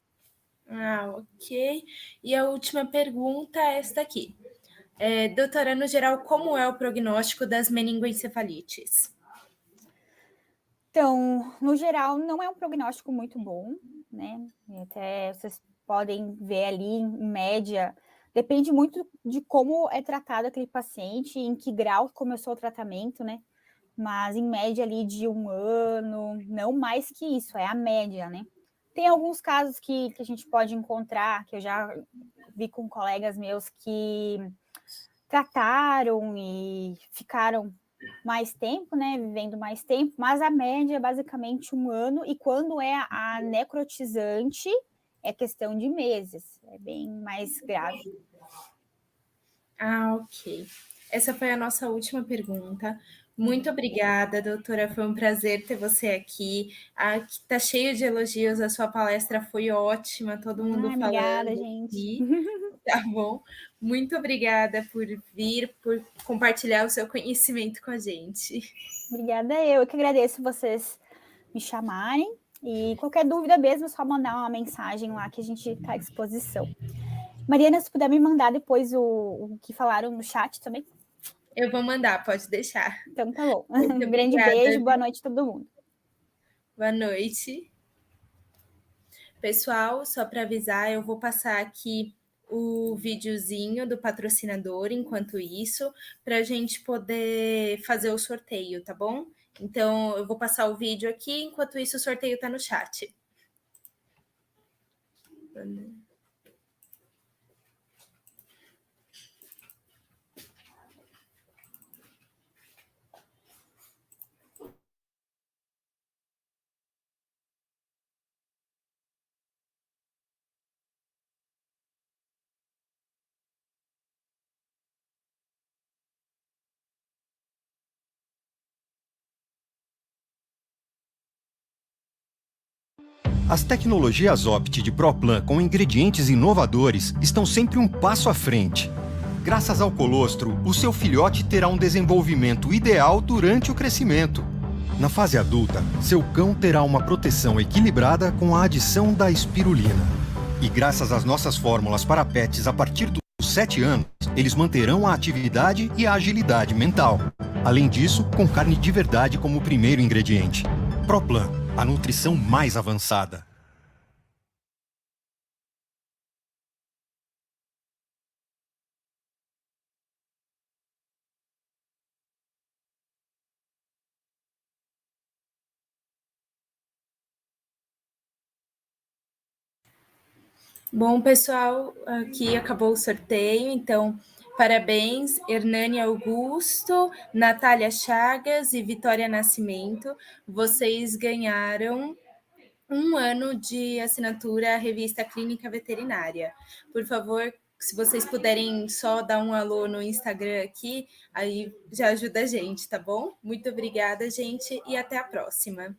Ok. E a última pergunta é esta aqui. Doutora, no geral, como é o prognóstico das meningoencefalites? Então, no geral, não é um prognóstico muito bom, né? Até vocês podem ver ali, em média, depende muito de como é tratado aquele paciente, em que grau começou o tratamento, né? Mas em média ali de 1 ano, não mais que isso, é a média, né? Tem alguns casos que a gente pode encontrar, que eu já vi com colegas meus que trataram e ficaram mais tempo, né, vivendo mais tempo, mas a média é basicamente 1 ano, e quando é a necrotizante, é questão de meses, é bem mais grave. Ok. Essa foi a nossa última pergunta. Muito obrigada, doutora. Foi um prazer ter você aqui. Tá cheio de elogios. A sua palestra foi ótima, todo mundo Obrigada, falando gente. aqui. Tá bom? Muito obrigada por vir, por compartilhar o seu conhecimento com a gente. Obrigada eu que agradeço vocês me chamarem, e qualquer dúvida mesmo é só mandar uma mensagem lá que a gente está à disposição. Mariana, se puder me mandar depois o que falaram no chat também. Eu vou mandar, pode deixar. Então tá bom. Muito Um grande obrigada. beijo, boa noite a todo mundo. Boa noite. Pessoal, só para avisar, eu vou passar aqui o videozinho do patrocinador enquanto isso, para a gente poder fazer o sorteio, tá bom? Então, eu vou passar o vídeo aqui, enquanto isso o sorteio está no chat. As tecnologias Opt de ProPlan com ingredientes inovadores estão sempre um passo à frente. Graças ao colostro, o seu filhote terá um desenvolvimento ideal durante o crescimento. Na fase adulta, seu cão terá uma proteção equilibrada com a adição da espirulina. E graças às nossas fórmulas para pets a partir dos 7 anos, eles manterão a atividade e a agilidade mental. Além disso, com carne de verdade como primeiro ingrediente. ProPlan, a nutrição mais avançada. Bom, pessoal, aqui acabou o sorteio, então parabéns, Hernani Augusto, Natália Chagas e Vitória Nascimento. Vocês ganharam 1 ano de assinatura à revista Clínica Veterinária. Por favor, se vocês puderem só dar um alô no Instagram aqui, aí já ajuda a gente, tá bom? Muito obrigada, gente, e até a próxima.